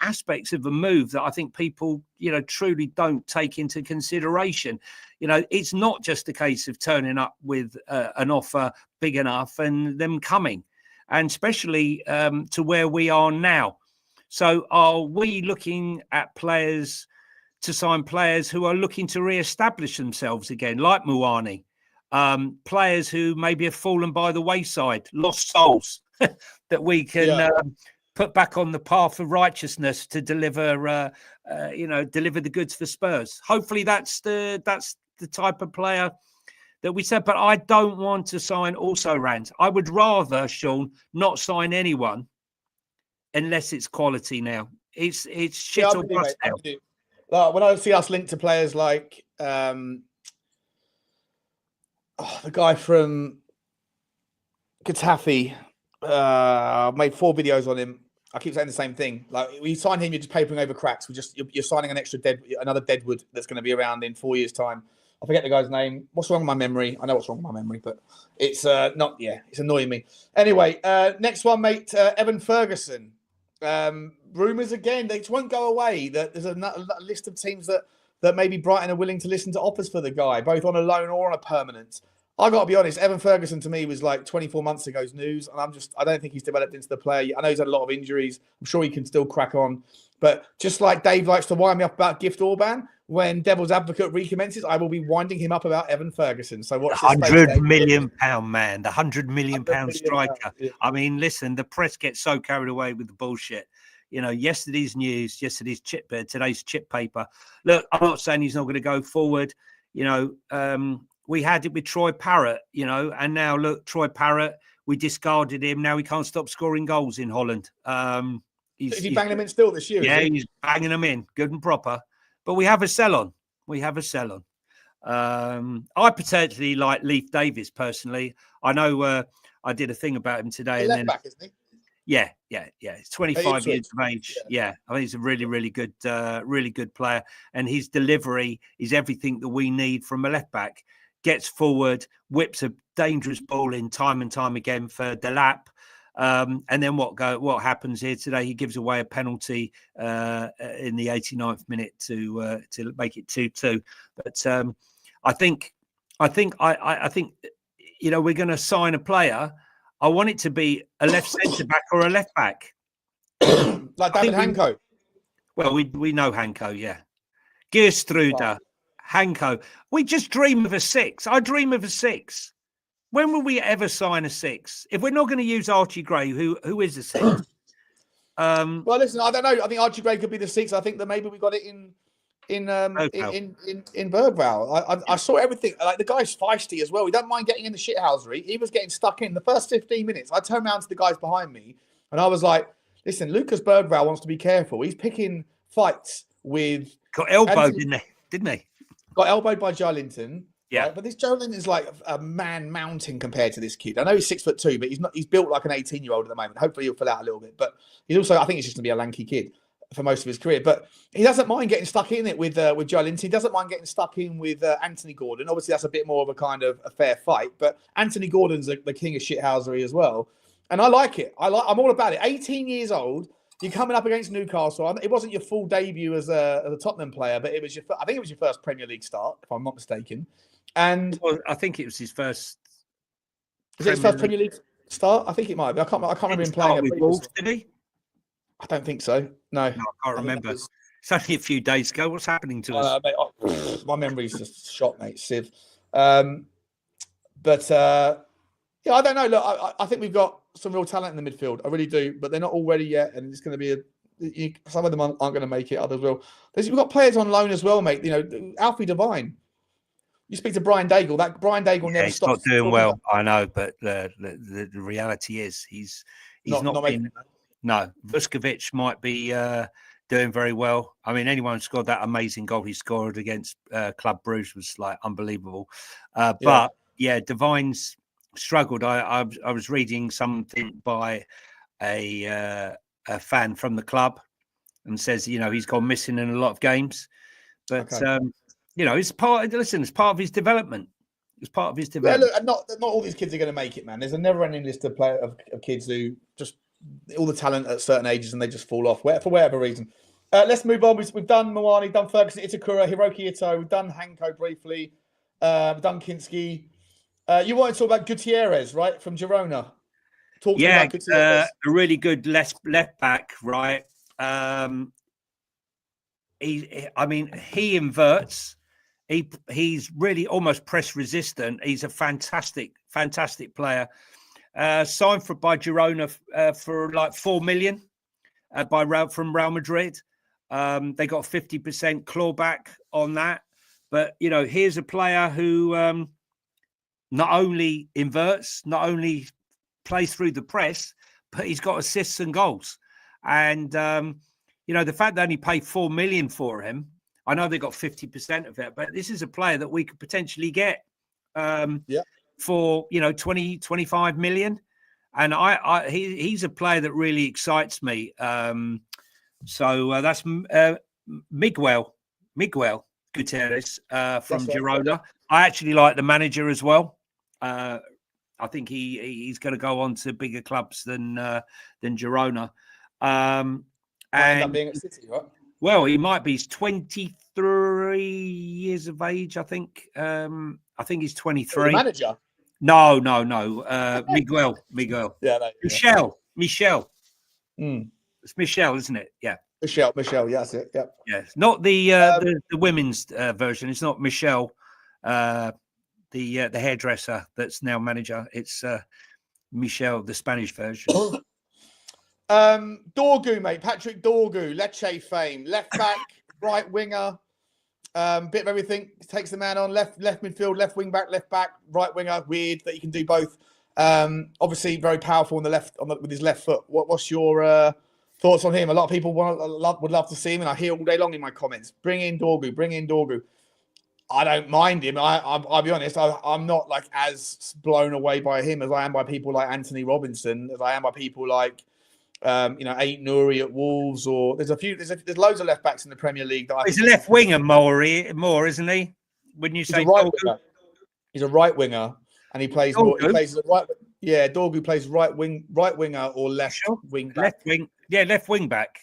aspects of a move that I think people, truly don't take into consideration. It's not just a case of turning up with an offer big enough and them coming, and especially to where we are now. So are we looking at players to sign players who are looking to re-establish themselves again, like Muani, players who maybe have fallen by the wayside, lost souls that we can put back on the path of righteousness to deliver, deliver the goods for Spurs. Hopefully that's the type of player that we said, but I don't want to sign also rans. I would rather, Sean, not sign anyone unless it's quality now. It's shit or bust now. Like, when I see us linked to players like the guy from Getafe, made 4 videos on him. I keep saying the same thing. Like, when you sign him, you're just papering over cracks. You're signing another Deadwood that's going to be around in 4 years' time. I forget the guy's name. What's wrong with my memory? I know what's wrong with my memory, but it's not. Yeah, it's annoying me. Anyway, next one, mate. Evan Ferguson. Rumours again. They just won't go away. There's a list of teams that maybe Brighton are willing to listen to offers for the guy, both on a loan or on a permanent. I got to be honest, Evan Ferguson to me was like 24 months ago's news, and I don't think he's developed into the player. I know he's had a lot of injuries. I'm sure he can still crack on. But just like Dave likes to wind me up about Gift Orban, when Devil's Advocate recommences, I will be winding him up about Evan Ferguson. So watch this space, £100 million man, the £100 million striker. Yeah. I mean, listen, the press gets so carried away with the bullshit. You know, yesterday's news, today's chip paper. Look, I'm not saying he's not going to go forward. You know, we had it with Troy Parrott, you know, and now look, Troy Parrott, we discarded him. Now he can't stop scoring goals in Holland. Is he banging them in still this year? Yeah, he's banging them in, good and proper. But we have a sell on. I potentially like Leif Davis personally. I know I did a thing about him today. Left back, isn't he? Yeah. He's 25 years of age. Yeah, I think he's a really good player, and his delivery is everything that we need from a left back. Gets forward, whips a dangerous ball in time and time again for Delap. And then what happens here today? He gives away a penalty in the 89th minute to make it 2-2. But I think you know, we're going to sign a player. I want it to be a left centre back or a left back, like David Hanko. Well, we know Hanko, yeah. Geerstruder, Hanko. We just dream of a 6. I dream of a 6. When will we ever sign a 6? If we're not going to use Archie Gray, who is a 6? Well, listen, I don't know. I think Archie Gray could be the 6. I think that maybe we got it in Bergvall. I saw everything. Like, the guy's feisty as well. He don't mind getting in the shithousery. He was getting stuck in the first 15 minutes. I turned around to the guys behind me and I was like, listen, Lucas Bergvall wants to be careful. He's picking fights with... Got elbowed, didn't he? Got elbowed by Joelinton. Yeah. Right? But this Joelinton is like a man mountain compared to this kid. I know he's 6'2", but he's built like an 18-year-old at the moment. Hopefully he'll fill out a little bit. But he's also, I think he's just going to be a lanky kid for most of his career. But he doesn't mind getting stuck in it with Joelinton. He doesn't mind getting stuck in with Anthony Gordon. Obviously, that's a bit more of a kind of a fair fight. But Anthony Gordon's the king of shithousery as well. And I like it. I'm all about it. 18 years old. You're coming up against Newcastle. It wasn't your full debut as a Tottenham player, but I think it was your first Premier League start, if I'm not mistaken. And I think it was his first. Was it his first Premier League start? I think it might be. I can't remember him playing with Wolves, did he? I don't think so. No, I can't remember. It's only a few days ago. What's happening to us? Mate, my memory's just shot, mate. Civ. Yeah, I don't know. Look, I think we've got some real talent in the midfield. I really do, but they're not all ready yet, and it's going to be some of them aren't going to make it. Others will. We've got players on loan as well, mate. You know, Alfie Devine. You speak to Brian Daigle. That Brian Daigle never stops. He's not doing well. I know, but the reality is he's not been. No, Vuskovic might be doing very well. I mean, anyone who scored that amazing goal he scored against Club Brugge was like unbelievable. But yeah, Devine's struggled. I was reading something by a fan from the club and says, you know, he's gone missing in a lot of games. But you know, it's part of his development. It's part of his development. Yeah, look, not all these kids are going to make it, man. There's a never-ending list of kids who just all the talent at certain ages and they just fall off for whatever reason. Let's move on. We've done Muani, done Ferguson, Itakura, Hiroki Ito. We've done Hanko briefly. We've done Kinsky. You wanted to talk about Gutierrez, right, from Girona? Talk to me about Gutierrez. A really good left back, right? He inverts. He's really almost press resistant. He's a fantastic player. Signed by Girona for like 4 million from Real Madrid. They got 50% clawback on that. But you know, here's a player who not only inverts, not only plays through the press, but he's got assists and goals. And, the fact they only paid 4 million for him, I know they got 50% of it, but this is a player that we could potentially get for, 20, 25 million. And he's a player that really excites me. So that's Miguel Gutierrez from Girona. Right. I actually like the manager as well. I think he's going to go on to bigger clubs than Girona. And end up being at City, right? Well, he might be. He's 23 years of age, I think. I think he's 23. The manager? No. Miguel. Yeah, Michel. Mm. It's Michel, isn't it? Yeah. Michelle. Yeah, that's it. Yep. Yes. Not the women's version. It's not Michelle, the hairdresser that's now manager. It's Michelle, the Spanish version. Dorgu, mate. Patrick Dorgu, Lecce fame. Left back, right winger. Bit of everything. Takes the man on. Left midfield, left wing back, left back, right winger. Weird that he can do both. Obviously very powerful on the left with his left foot. What's your thoughts on him? A lot of people would love to see him, and I hear all day long in my comments, bring in Dorgu. I don't mind him. I'll be honest, I'm not like as blown away by him as I am by people like Anthony Robinson, as I am by people like Ait Nouri at Wolves, or there's loads of left backs in the Premier League that he's a left winger more, isn't he? Wouldn't you say he's a right winger? He's a right winger, and he plays more. He plays as a right. Yeah, Dorgu plays right winger or left wing back. Left wing, left wing back.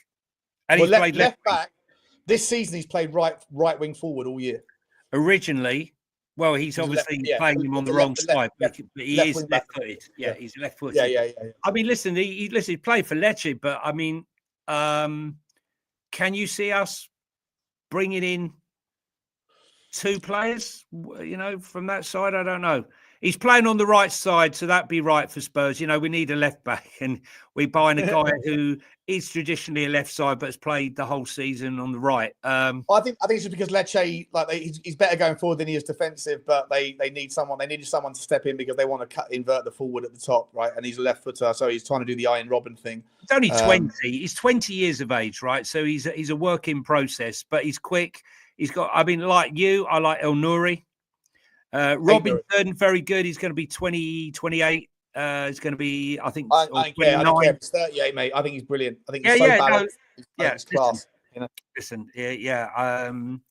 And he's played left back. This season, he's played right wing forward all year. Originally, well, he's obviously playing him on the wrong side, but he is left-footed. Yeah, he's left-footed. Yeah. I mean, listen, he played for Lecce, but I mean, can you see us bringing in two players? From that side, I don't know. He's playing on the right side, so that'd be right for Spurs. We need a left back, and we're buying a guy who is traditionally a left side, but has played the whole season on the right. I think it's just because Lecce, he's better going forward than he is defensive, but they needed someone to step in because they want to invert the forward at the top, right? And he's a left footer, so he's trying to do the Iron Robin thing. He's only 20. He's 20 years of age, right? So he's a work in process, but he's quick. He's got. I mean, like you, I like El Nouri. Robinson, very good. He's going to be 20, 28. He's going to be, I think, I don't care. He's 38, mate. I think he's brilliant. I think he's balanced. He's class. Listen, and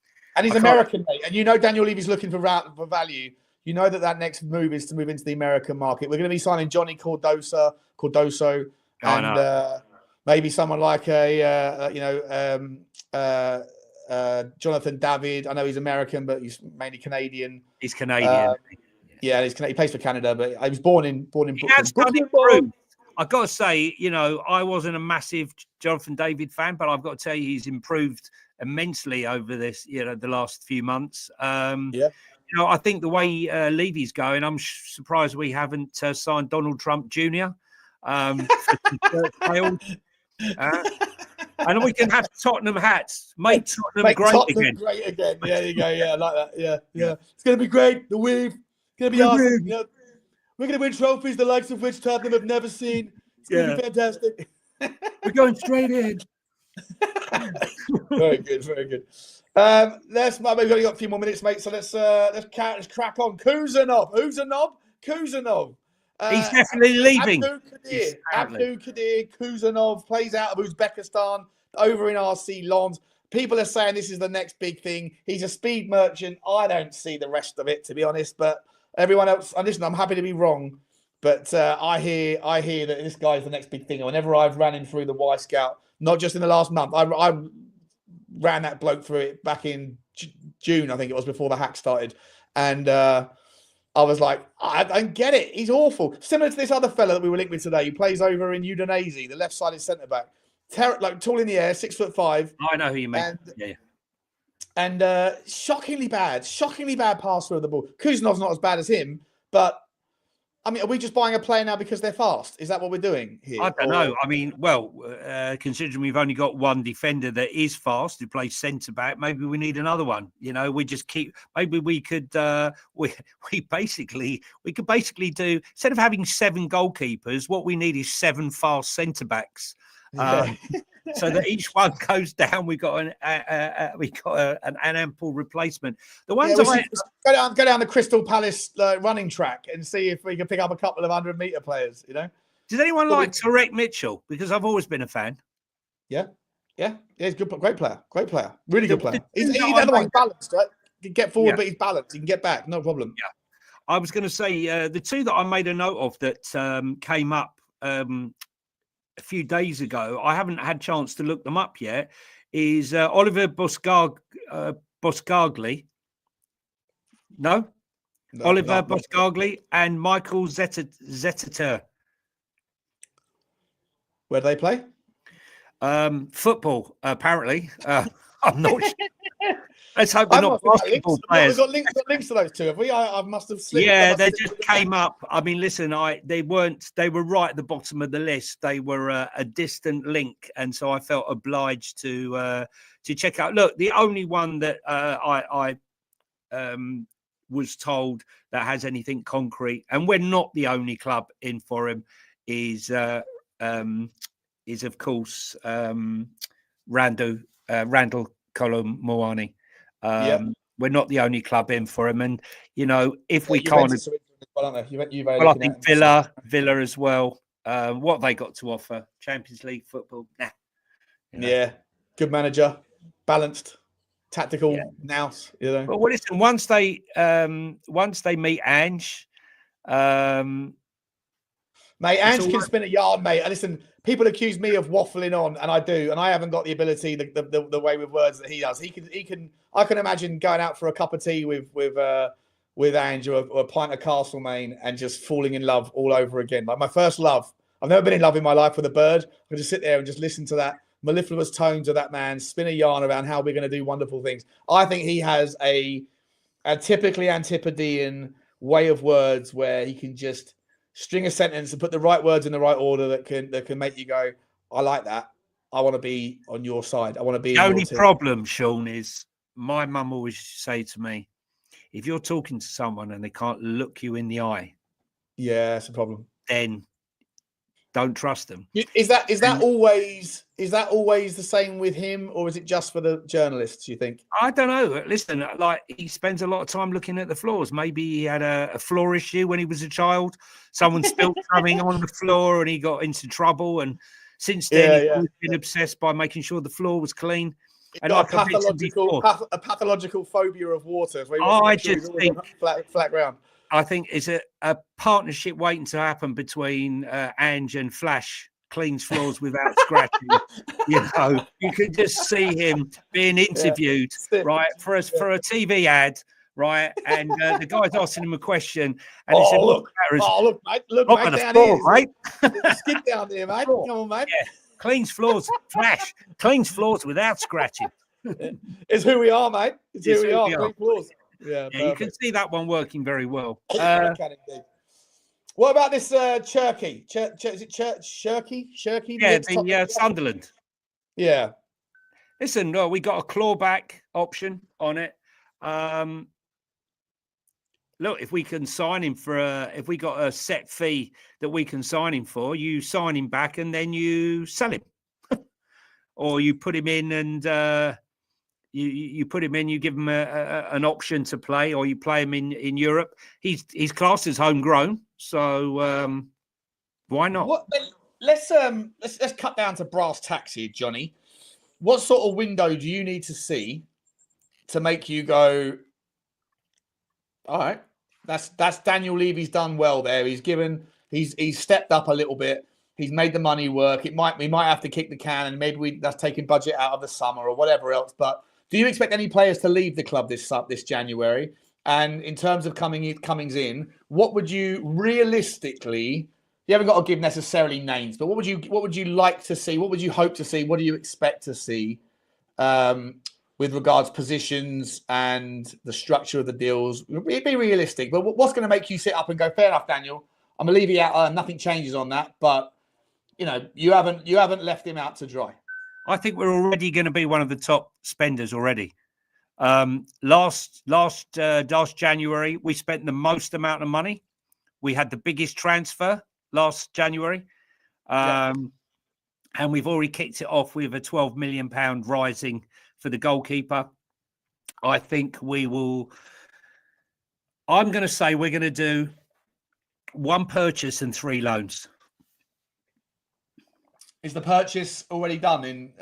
he's American, mate. And Daniel Levy's looking for value. That next move is to move into the American market. We're going to be signing Johnny Cardoso, and maybe someone like Jonathan David. I know he's American, but he's mainly Canadian. He's Canadian. He plays for Canada, but he was born in Brooklyn. I've got to say, I wasn't a massive Jonathan David fan, but I've got to tell you, he's improved immensely over this, the last few months. I think the way Levy's going, I'm surprised we haven't signed Donald Trump Jr. And we can have Tottenham hats. Make Tottenham great again. Great again. There you go. Yeah, I like that. Yeah. It's going to be great. The weave. It's going to be awesome. We're going to win trophies the likes of which Tottenham have never seen. It's going to be fantastic. We're going straight in. Very good. We've only got a few more minutes, mate. So let's crack on. Kuzanov. He's definitely leaving. Abdul Kadir Kuzanov plays out of Uzbekistan over in RC Lens. People are saying this is the next big thing. He's a speed merchant. I don't see the rest of it, to be honest. But everyone else, and listen, I'm happy to be wrong. But I hear that this guy is the next big thing. Whenever I've ran him through the Y Scout, not just in the last month, I ran that bloke through it back in June, I think it was, before the hack started. And I was like, I don't get it. He's awful. Similar to this other fella that we were linked with today. He plays over in Udogie, the left-sided centre-back. Tall in the air, 6'5". I know who you mean. And shockingly bad passer of the ball. Kuznanov's not as bad as him, but I mean, are we just buying a player now because they're fast? Is that what we're doing here? I don't know. I mean, well, considering we've only got one defender that is fast who plays centre back, maybe we need another one. You know, we just keep. Maybe we could. We could basically do, instead of having 7 goalkeepers, what we need is 7 fast centre backs. So that each one goes down. We got an ample replacement. The ones go down the Crystal Palace running track and see if we can pick up a couple of 100-meter players. You know, does anyone like Tarek Mitchell? Because I've always been a fan. Yeah, he's good, great player, really good player. He's another one balanced, right? He can get forward, but he's balanced. He can get back, no problem. Yeah, I was going to say the 2 that I made a note of that came up a few days ago, I haven't had a chance to look them up yet, is Oliver Boscagli. No? Oliver Boscagli and Michael Zetteter. Where do they play? Football, apparently. I'm not sure. Let's hope they're not basketball players. We've got links to those 2, have we? I must have slipped. Yeah, they just came up. I mean, listen, they were right at the bottom of the list. They were a distant link, and so I felt obliged to check out. Look, the only one that I was told that has anything concrete, and we're not the only club in for him, is of course Randall Colum Muani. We're not the only club in for him, and you know, if we can't, I think Villa as well. What have they got to offer? Champions League football? Nah. You know. Yeah, good manager, balanced, tactical nous. You know. Well, listen. Once they meet Ange, mate, Ange can spin a yarn, mate. Listen, people accuse me of waffling on, and I do, and I haven't got the ability, the way with words that he does. He can. I can imagine going out for a cup of tea with Ange or a pint of Castlemaine and just falling in love all over again. Like my first love. I've never been in love in my life with a bird. I can just sit there and just listen to that mellifluous tones of that man spin a yarn around how we're going to do wonderful things. I think he has a typically Antipodean way of words where he can just string a sentence and put the right words in the right order that can make you go, I like that. I want to be on your side. I want to be. The only problem, Sean, is my mum always say to me, if you're talking to someone and they can't look you in the eye, that's a problem. Then don't trust them. Is that always the same with him, or is it just for the journalists, you think? I don't know. Listen, like he spends a lot of time looking at the floors. Maybe he had a floor issue when he was a child. Someone spilled something on the floor and he got into trouble. And since then, he's been obsessed by making sure the floor was clean. And got a pathological phobia of water. I just think flat ground. I think it's a partnership waiting to happen between Ange and Flash. Cleans floors without scratching. You know, you could just see him being interviewed, right, for a TV ad, right, and the guy's asking him a question, and he said, look, mate, down floor, here, right? Skid down there, mate. Come on, mate. Yeah. Cleans floors, Flash. Cleans floors without scratching. It's who we are, mate. It's who we are. Clean floors. Yeah, you can see that one working very well. What about this Cherky? Is it Cherky? Yeah, the Sunderland. Yeah. Listen, we got a clawback option on it. Look, if we can sign him if we got a set fee that we can sign him for, you sign him back and then you sell him, or you put him in and you put him in. You give him an option to play, or you play him in Europe. He's classed as homegrown, so why not? Let's cut down to brass tacks here, Johnny. What sort of window do you need to see to make you go, all right? That's Daniel Levy's done well there. He's stepped up a little bit. He's made the money work. We might have to kick the can, and maybe that's taking budget out of the summer or whatever else. But do you expect any players to leave the club this January? And in terms of comings in, what would you realistically? You haven't got to give necessarily names, but what would you like to see? What would you hope to see? What do you expect to see? With regards positions and the structure of the deals, be realistic. But what's going to make you sit up and go, fair enough, Daniel, I'm gonna leave you out. Nothing changes on that, but you know, you haven't left him out to dry. I think we're already going to be one of the top spenders already. Last January, we spent the most amount of money. We had the biggest transfer last January. And we've already kicked it off with a £12 million rising for the goalkeeper. I think we will. I'm going to say we're going to do 1 purchase and 3 loans. Is the purchase already done in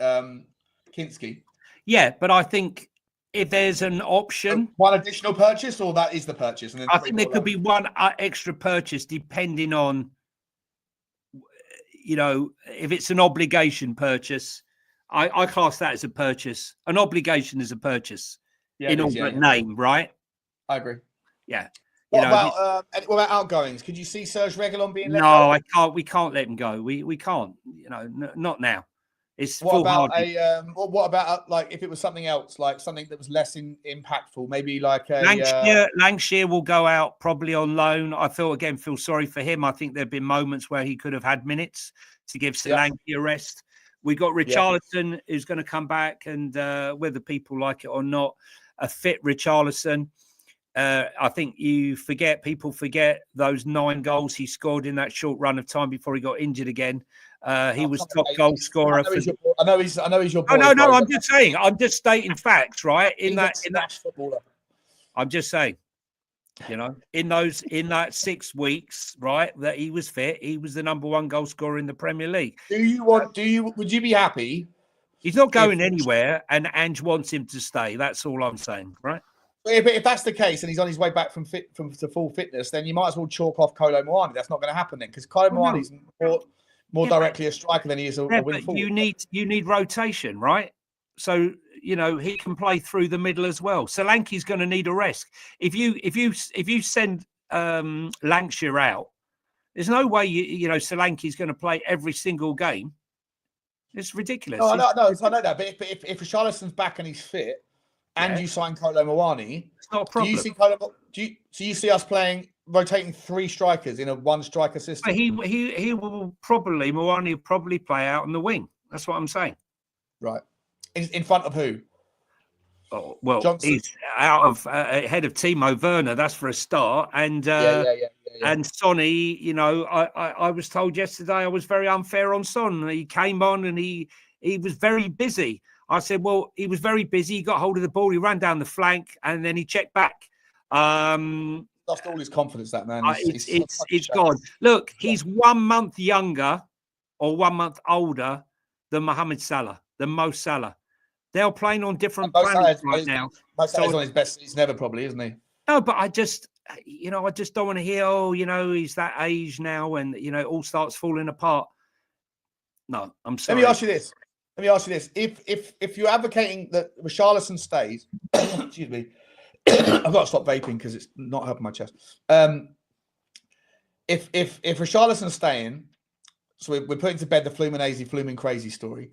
Kinsky? Yeah, but I think if there's an option, 1 additional purchase, or that is the purchase, and then I think there could be 1 extra purchase depending on, you know, if it's an obligation purchase. I class that as a purchase. An obligation is a purchase in all but name, right? I agree. Yeah. What about outgoings? Could you see Serge Reguilon being let go? No, I can't. We can't let him go. We can't. You know, not now. It's what about like if it was something else, like something that was less impactful, maybe like a Lancashire will go out probably on loan. I feel sorry for him. I think there've been moments where he could have had minutes to give Solanke a rest. We got Richalison who's going to come back, and whether people like it or not, a fit Richalison. I think people forget those 9 goals he scored in that short run of time before he got injured again. He was top goal scorer. I know he's your boy. No. I'm just saying. I'm just stating facts, right? In that footballer. I'm just saying. You know, in that 6 weeks, right, that he was fit, he was the #1 goal scorer in the Premier League. Would you be happy? He's not going anywhere, and Ange wants him to stay. That's all I'm saying, right? If that's the case and he's on his way back to full fitness, then you might as well chalk off Kolo Muani. That's not going to happen then, because Kolo Muani's more directly a striker than he is a wing forward. You need rotation, right? So you know he can play through the middle as well. Solanke's going to need a rest. If you send Lancashire out, there's no way you know Solanke's going to play every single game. It's ridiculous. No, I know that. But if Richarlison's back and he's fit, and you sign Kolo Muani, it's not a problem. Do you see us rotating 3 strikers in a 1 striker system? He will probably Muani will probably play out on the wing. That's what I'm saying. Right. In front of who? Oh, well, Johnson. He's out of ahead of Timo Werner. That's for a start. And and Sonny, you know, I was told yesterday I was very unfair on Son. He came on and he was very busy. I said, well, he was very busy. He got hold of the ball. He ran down the flank and then he checked back. Lost all his confidence, that man. It's gone. Look, he's 1 month younger or 1 month older than Mohamed Salah, than Mo Salah. They're playing on different planets right now. Mo Salah's on his best season ever, probably, isn't he? No, but I just don't want to hear, he's that age now and, it all starts falling apart. No, I'm sorry. Let me ask you this. If you're advocating that Richarlison stays, excuse me, I've got to stop vaping because it's not helping my chest. If Richarlison's staying, so we're putting to bed the Flumin crazy story.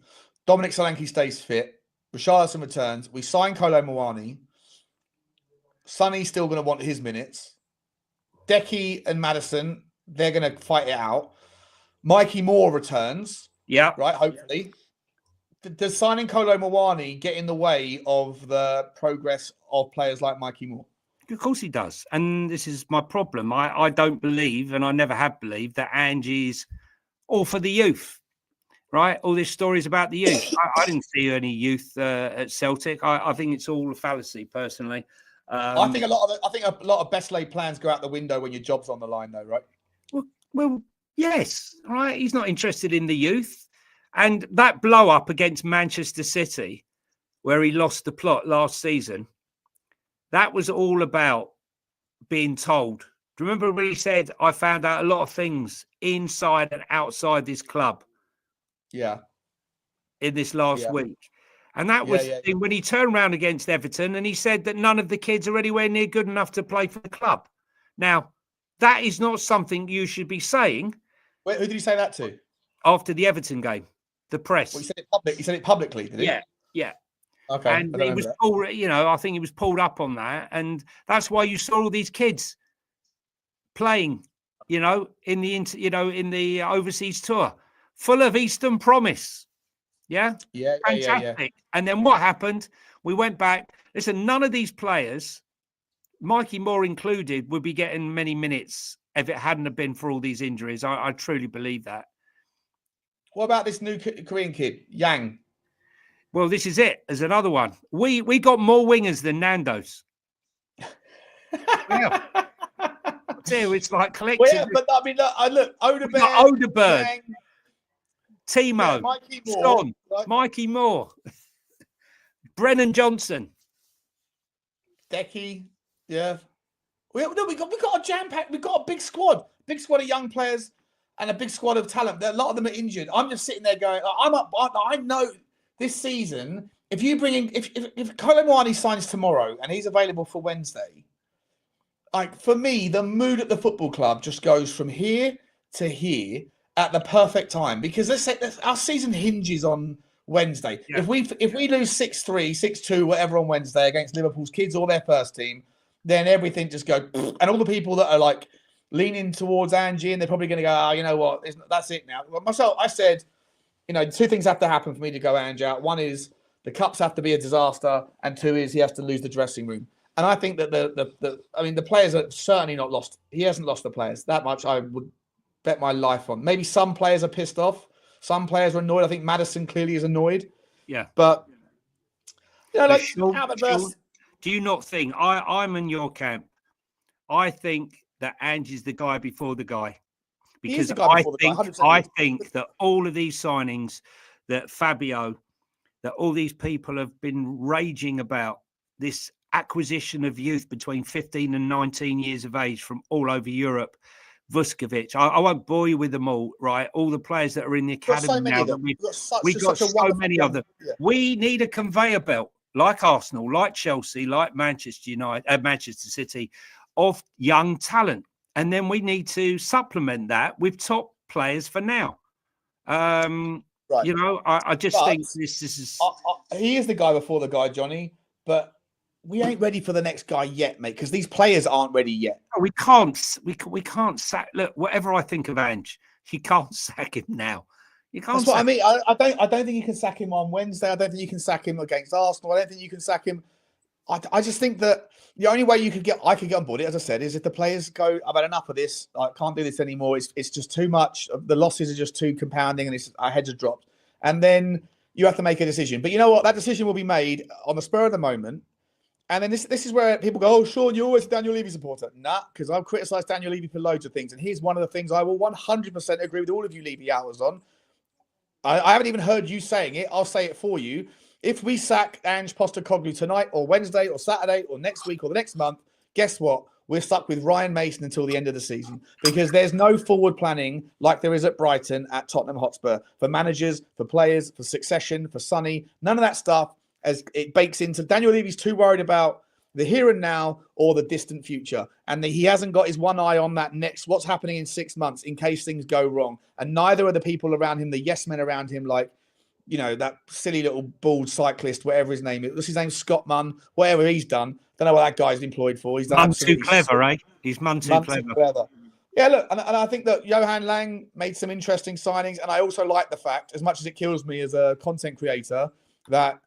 Dominic Solanke stays fit. Richarlison returns. We sign Kolo Muani. Sonny's still going to want his minutes. Decky and Maddison, they're going to fight it out. Mikey Moore returns. Yeah. Right, hopefully. Does signing Kolo Muani get in the way of the progress of players like Mikey Moore? Of course he does. And this is my problem. I don't believe, and I never have believed, that Angie's all for the youth. Right? All these stories about the youth. I didn't see any youth at Celtic. I think it's all a fallacy, personally. I think a lot of best laid plans go out the window when your job's on the line, though, right? Well, yes, right. He's not interested in the youth, and that blow up against Manchester City, where he lost the plot last season, that was all about being told. Do you remember when he said, "I found out a lot of things inside and outside this club"? Yeah. In this last week. And that was when he turned around against Everton and he said that none of the kids are anywhere near good enough to play for the club. Now, that is not something you should be saying. Wait, who did he say that to? After the Everton game, the press. Well, he said it publicly, did he? Yeah. Okay. And he was I think he was pulled up on that. And that's why you saw all these kids playing in the overseas tour, full of Eastern promise. Yeah. Fantastic. And then what happened? We went back. Listen, none of these players, Mikey Moore included, would be getting many minutes if it hadn't have been for all these injuries. I truly believe that. What about this new Korean kid, Yang? Well, this is it. As another one. We got more wingers than Nando's. Yeah. It's like collective. Well, yeah, but I mean, look, Odeberg, Timo, Mikey Moore, Son, Mikey Moore, Brennan Johnson, Decky. Yeah, we got a jam pack. We got a big squad of young players, and a big squad of talent. A lot of them are injured. I'm just sitting there going, I know this season. If you bring in, if Kolo Muani signs tomorrow and he's available for Wednesday. Like, for me, the mood at the football club just goes from here to here at the perfect time, because let's say our season hinges on Wednesday. Yeah. If we lose 6-3, 6-2, whatever on Wednesday against Liverpool's kids or their first team, then everything just goes. And all the people that are like leaning towards Angie, and they're probably going to go, you know what, that's it now. Myself, I said, two things have to happen for me to go Angie out. One is the cups have to be a disaster, and two is he has to lose the dressing room. And I think that the players are certainly not lost. He hasn't lost the players. That much I would bet my life on. Maybe some players are pissed off. Some players are annoyed. I think Maddison clearly is annoyed. Yeah. But, Sean, do you not think, I'm in your camp, I think that Angie's the guy before the guy. Because I think that all of these signings that Fabio, that all these people have been raging about, this acquisition of youth between 15 and 19 years of age from all over Europe, Vuskovic. I won't bore you with them all, right? All the players that are in the academy now. We've got so many of them. Yeah. We need a conveyor belt, like Arsenal, like Chelsea, like Manchester United, Manchester City, of young talent. And then we need to supplement that with top players for now. Right. I just think this is... he is the guy before the guy, Johnny, but we ain't ready for the next guy yet, mate, because these players aren't ready yet. We can't sack. Look, whatever I think of Ange, you can't sack him now. You can't. That's what I mean. I don't think you can sack him on Wednesday. I don't think you can sack him against Arsenal. I don't think you can sack him. I just think that the only way I could get on board it, as I said, is if the players go, I've had enough of this. I can't do this anymore. It's just too much. The losses are just too compounding, and our heads are dropped. And then you have to make a decision. But you know what? That decision will be made on the spur of the moment. And then this is where people go, oh, Sean, you're always a Daniel Levy supporter. Nah, because I've criticised Daniel Levy for loads of things. And here's one of the things I will 100% agree with all of you Levy hours on. I haven't even heard you saying it. I'll say it for you. If we sack Ange Postecoglou tonight or Wednesday or Saturday or next week or the next month, guess what? We're stuck with Ryan Mason until the end of the season, because there's no forward planning like there is at Brighton, at Tottenham Hotspur, for managers, for players, for succession, for Sonny. None of that stuff. As it bakes into Daniel Levy's too worried about the here and now or the distant future. And he hasn't got his one eye on that next, what's happening in 6 months in case things go wrong. And neither are the people around him, the yes men around him, like, that silly little bald cyclist, whatever his name is. What's his name? Scott Munn, whatever he's done. Don't know what that guy's employed for. He's done too clever, eh? He's Munn too clever. Yeah, look, and I think that Johan Lang made some interesting signings. And I also like the fact, as much as it kills me as a content creator, that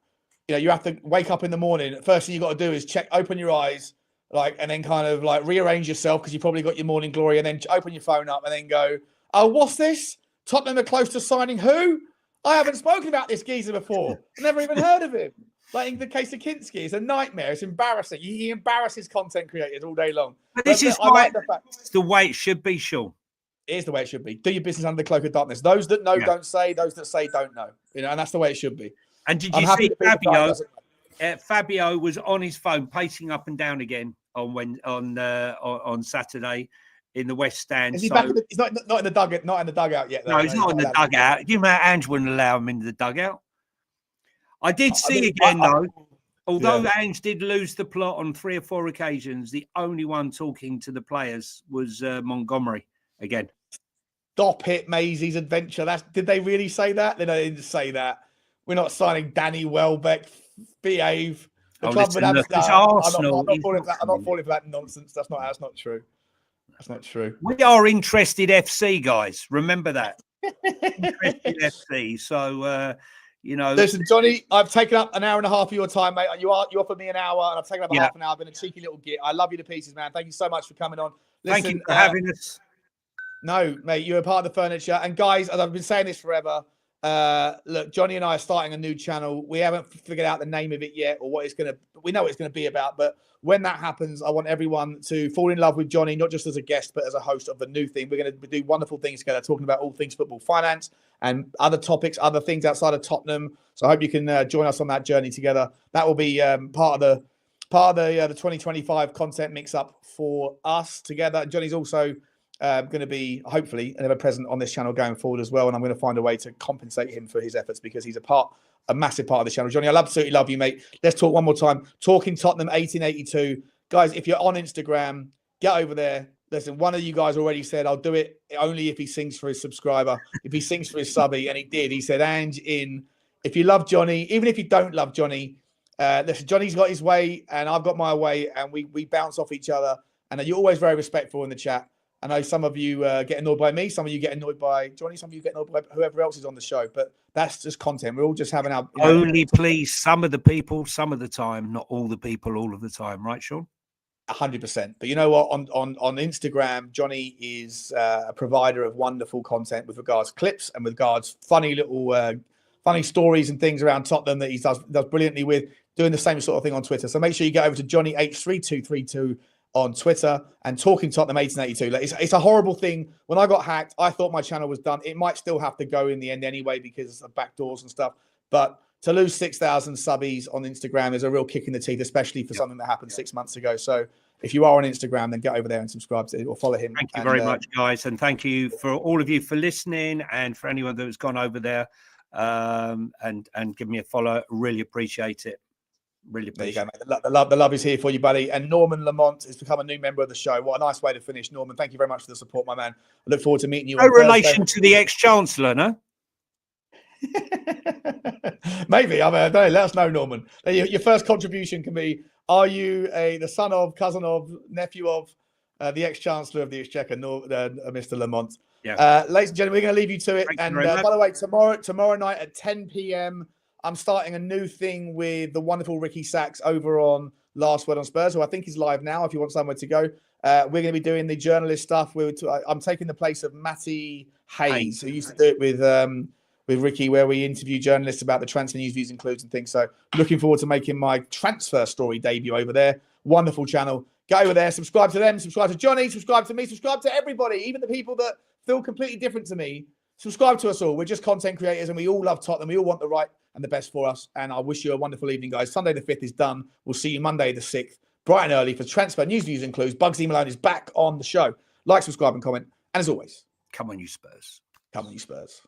you have to wake up in the morning. First thing you got to do is open your eyes, and then kind of rearrange yourself, because you probably got your morning glory, and then open your phone up and then go, oh, what's this? Tottenham are close to signing who? I haven't spoken about this geezer before. I've never even heard of him. Like in the case of Kinsky, it's a nightmare. It's embarrassing. He embarrasses content creators all day long. But this is the way it should be, Sean. It is the way it should be. Do your business under the cloak of darkness. Those that know don't say. Those that say don't know. And that's the way it should be. And did you see Fabio? Fabio was on his phone, pacing up and down again on Saturday in the West Stand. Is he back? He's not in the dugout. Not in the dugout yet. No, he's not in the dugout. Do you know Ange wouldn't allow him into the dugout? I did see again though. Although Ange did lose the plot on 3 or 4 occasions, the only one talking to the players was Montgomery again. Stop it, Maisie's adventure. Did they really say that? They didn't say that. We're not signing Danny Welbeck. Behave. The club would have Arsenal. I'm not falling for that nonsense. That's not true. That's not true. We are Interested FC, guys. Remember that. Interested FC. So, you know. Listen, Johnny, I've taken up an hour and a half of your time, mate. You offered me an hour, and I've taken up half an hour. I've been a cheeky little git. I love you to pieces, man. Thank you so much for coming on. Listen, thank you for having us. No, mate, you're a part of the furniture. And guys, as I've been saying this forever, look, Johnny and I are starting a new channel. We haven't figured out the name of it yet or what it's going to, we know what it's going to be about. But when that happens, I want everyone to fall in love with Johnny, not just as a guest, but as a host of the new thing. We're going to do wonderful things together, talking about all things football finance and other topics, other things outside of Tottenham. So I hope you can join us on that journey together. That will be part of the 2025 content mix up for us together. Johnny's also going to be hopefully ever present on this channel going forward as well, and I'm going to find a way to compensate him for his efforts because he's a massive part of the channel. Johnny, I absolutely love you, mate. Let's talk one more time. Talking Tottenham 1882, guys. If you're on Instagram, get over there. Listen, one of you guys already said I'll do it only if he sings for his subscriber, if he sings for his subby, and he did. He said, "Ange, in if you love Johnny, even if you don't love Johnny, listen, Johnny's got his way, and I've got my way, and we bounce off each other, and you're always very respectful in the chat." I know some of you get annoyed by me. Some of you get annoyed by Johnny. Some of you get annoyed by whoever else is on the show. But that's just content. We're all just having our... Only please some of the people, some of the time, not all the people, all of the time. Right, Sean? 100%. But you know what? On Instagram, Johnny is a provider of wonderful content with regards to clips and with regards funny little funny stories and things around Tottenham that he does brilliantly with, doing the same sort of thing on Twitter. So make sure you get over to Johnny H3232 on Twitter and Talking Tottenham 1882. Like, it's a horrible thing. When I got hacked, I thought my channel was done. It might still have to go in the end anyway because of backdoors and stuff. But to lose 6,000 subbies on Instagram is a real kick in the teeth, especially for something that happened 6 months ago. So if you are on Instagram, then get over there and subscribe to it or follow him. Thank you very much, guys. And thank you for all of you for listening and for anyone that's gone over there and give me a follow. Really appreciate it. Really appreciate it. There you go, mate. The love is here for you, buddy. And Norman Lamont has become a new member of the show. What a nice way to finish, Norman. Thank you very much for the support, my man. I look forward to meeting you. No relation to the ex-chancellor, no? Maybe. I don't know. Let us know, Norman. Your first contribution can be: are you the son of, cousin of, nephew of the ex-chancellor of the Exchequer, Mr. Lamont? Yeah. Ladies and gentlemen, we're going to leave you to it. Thank and by the way, tomorrow night at 10 p.m. I'm starting a new thing with the wonderful Ricky Sachs over on Last Word on Spurs, who I think is live now if you want somewhere to go. We're going to be doing the journalist stuff. I'm taking the place of Matty Hayes, who used to do it with Ricky, where we interview journalists about the transfer news, views, and clues and things. So looking forward to making my transfer story debut over there. Wonderful channel. Go over there, subscribe to them, subscribe to Johnny, subscribe to me, subscribe to everybody, even the people that feel completely different to me. Subscribe to us all. We're just content creators and we all love Tottenham. We all want the right and the best for us. And I wish you a wonderful evening, guys. Sunday the 5th is done. We'll see you Monday the 6th, bright and early for transfer news, views, and clues. Bugsy Malone is back on the show. Like, subscribe, and comment. And as always, come on, you Spurs. Come on, you Spurs.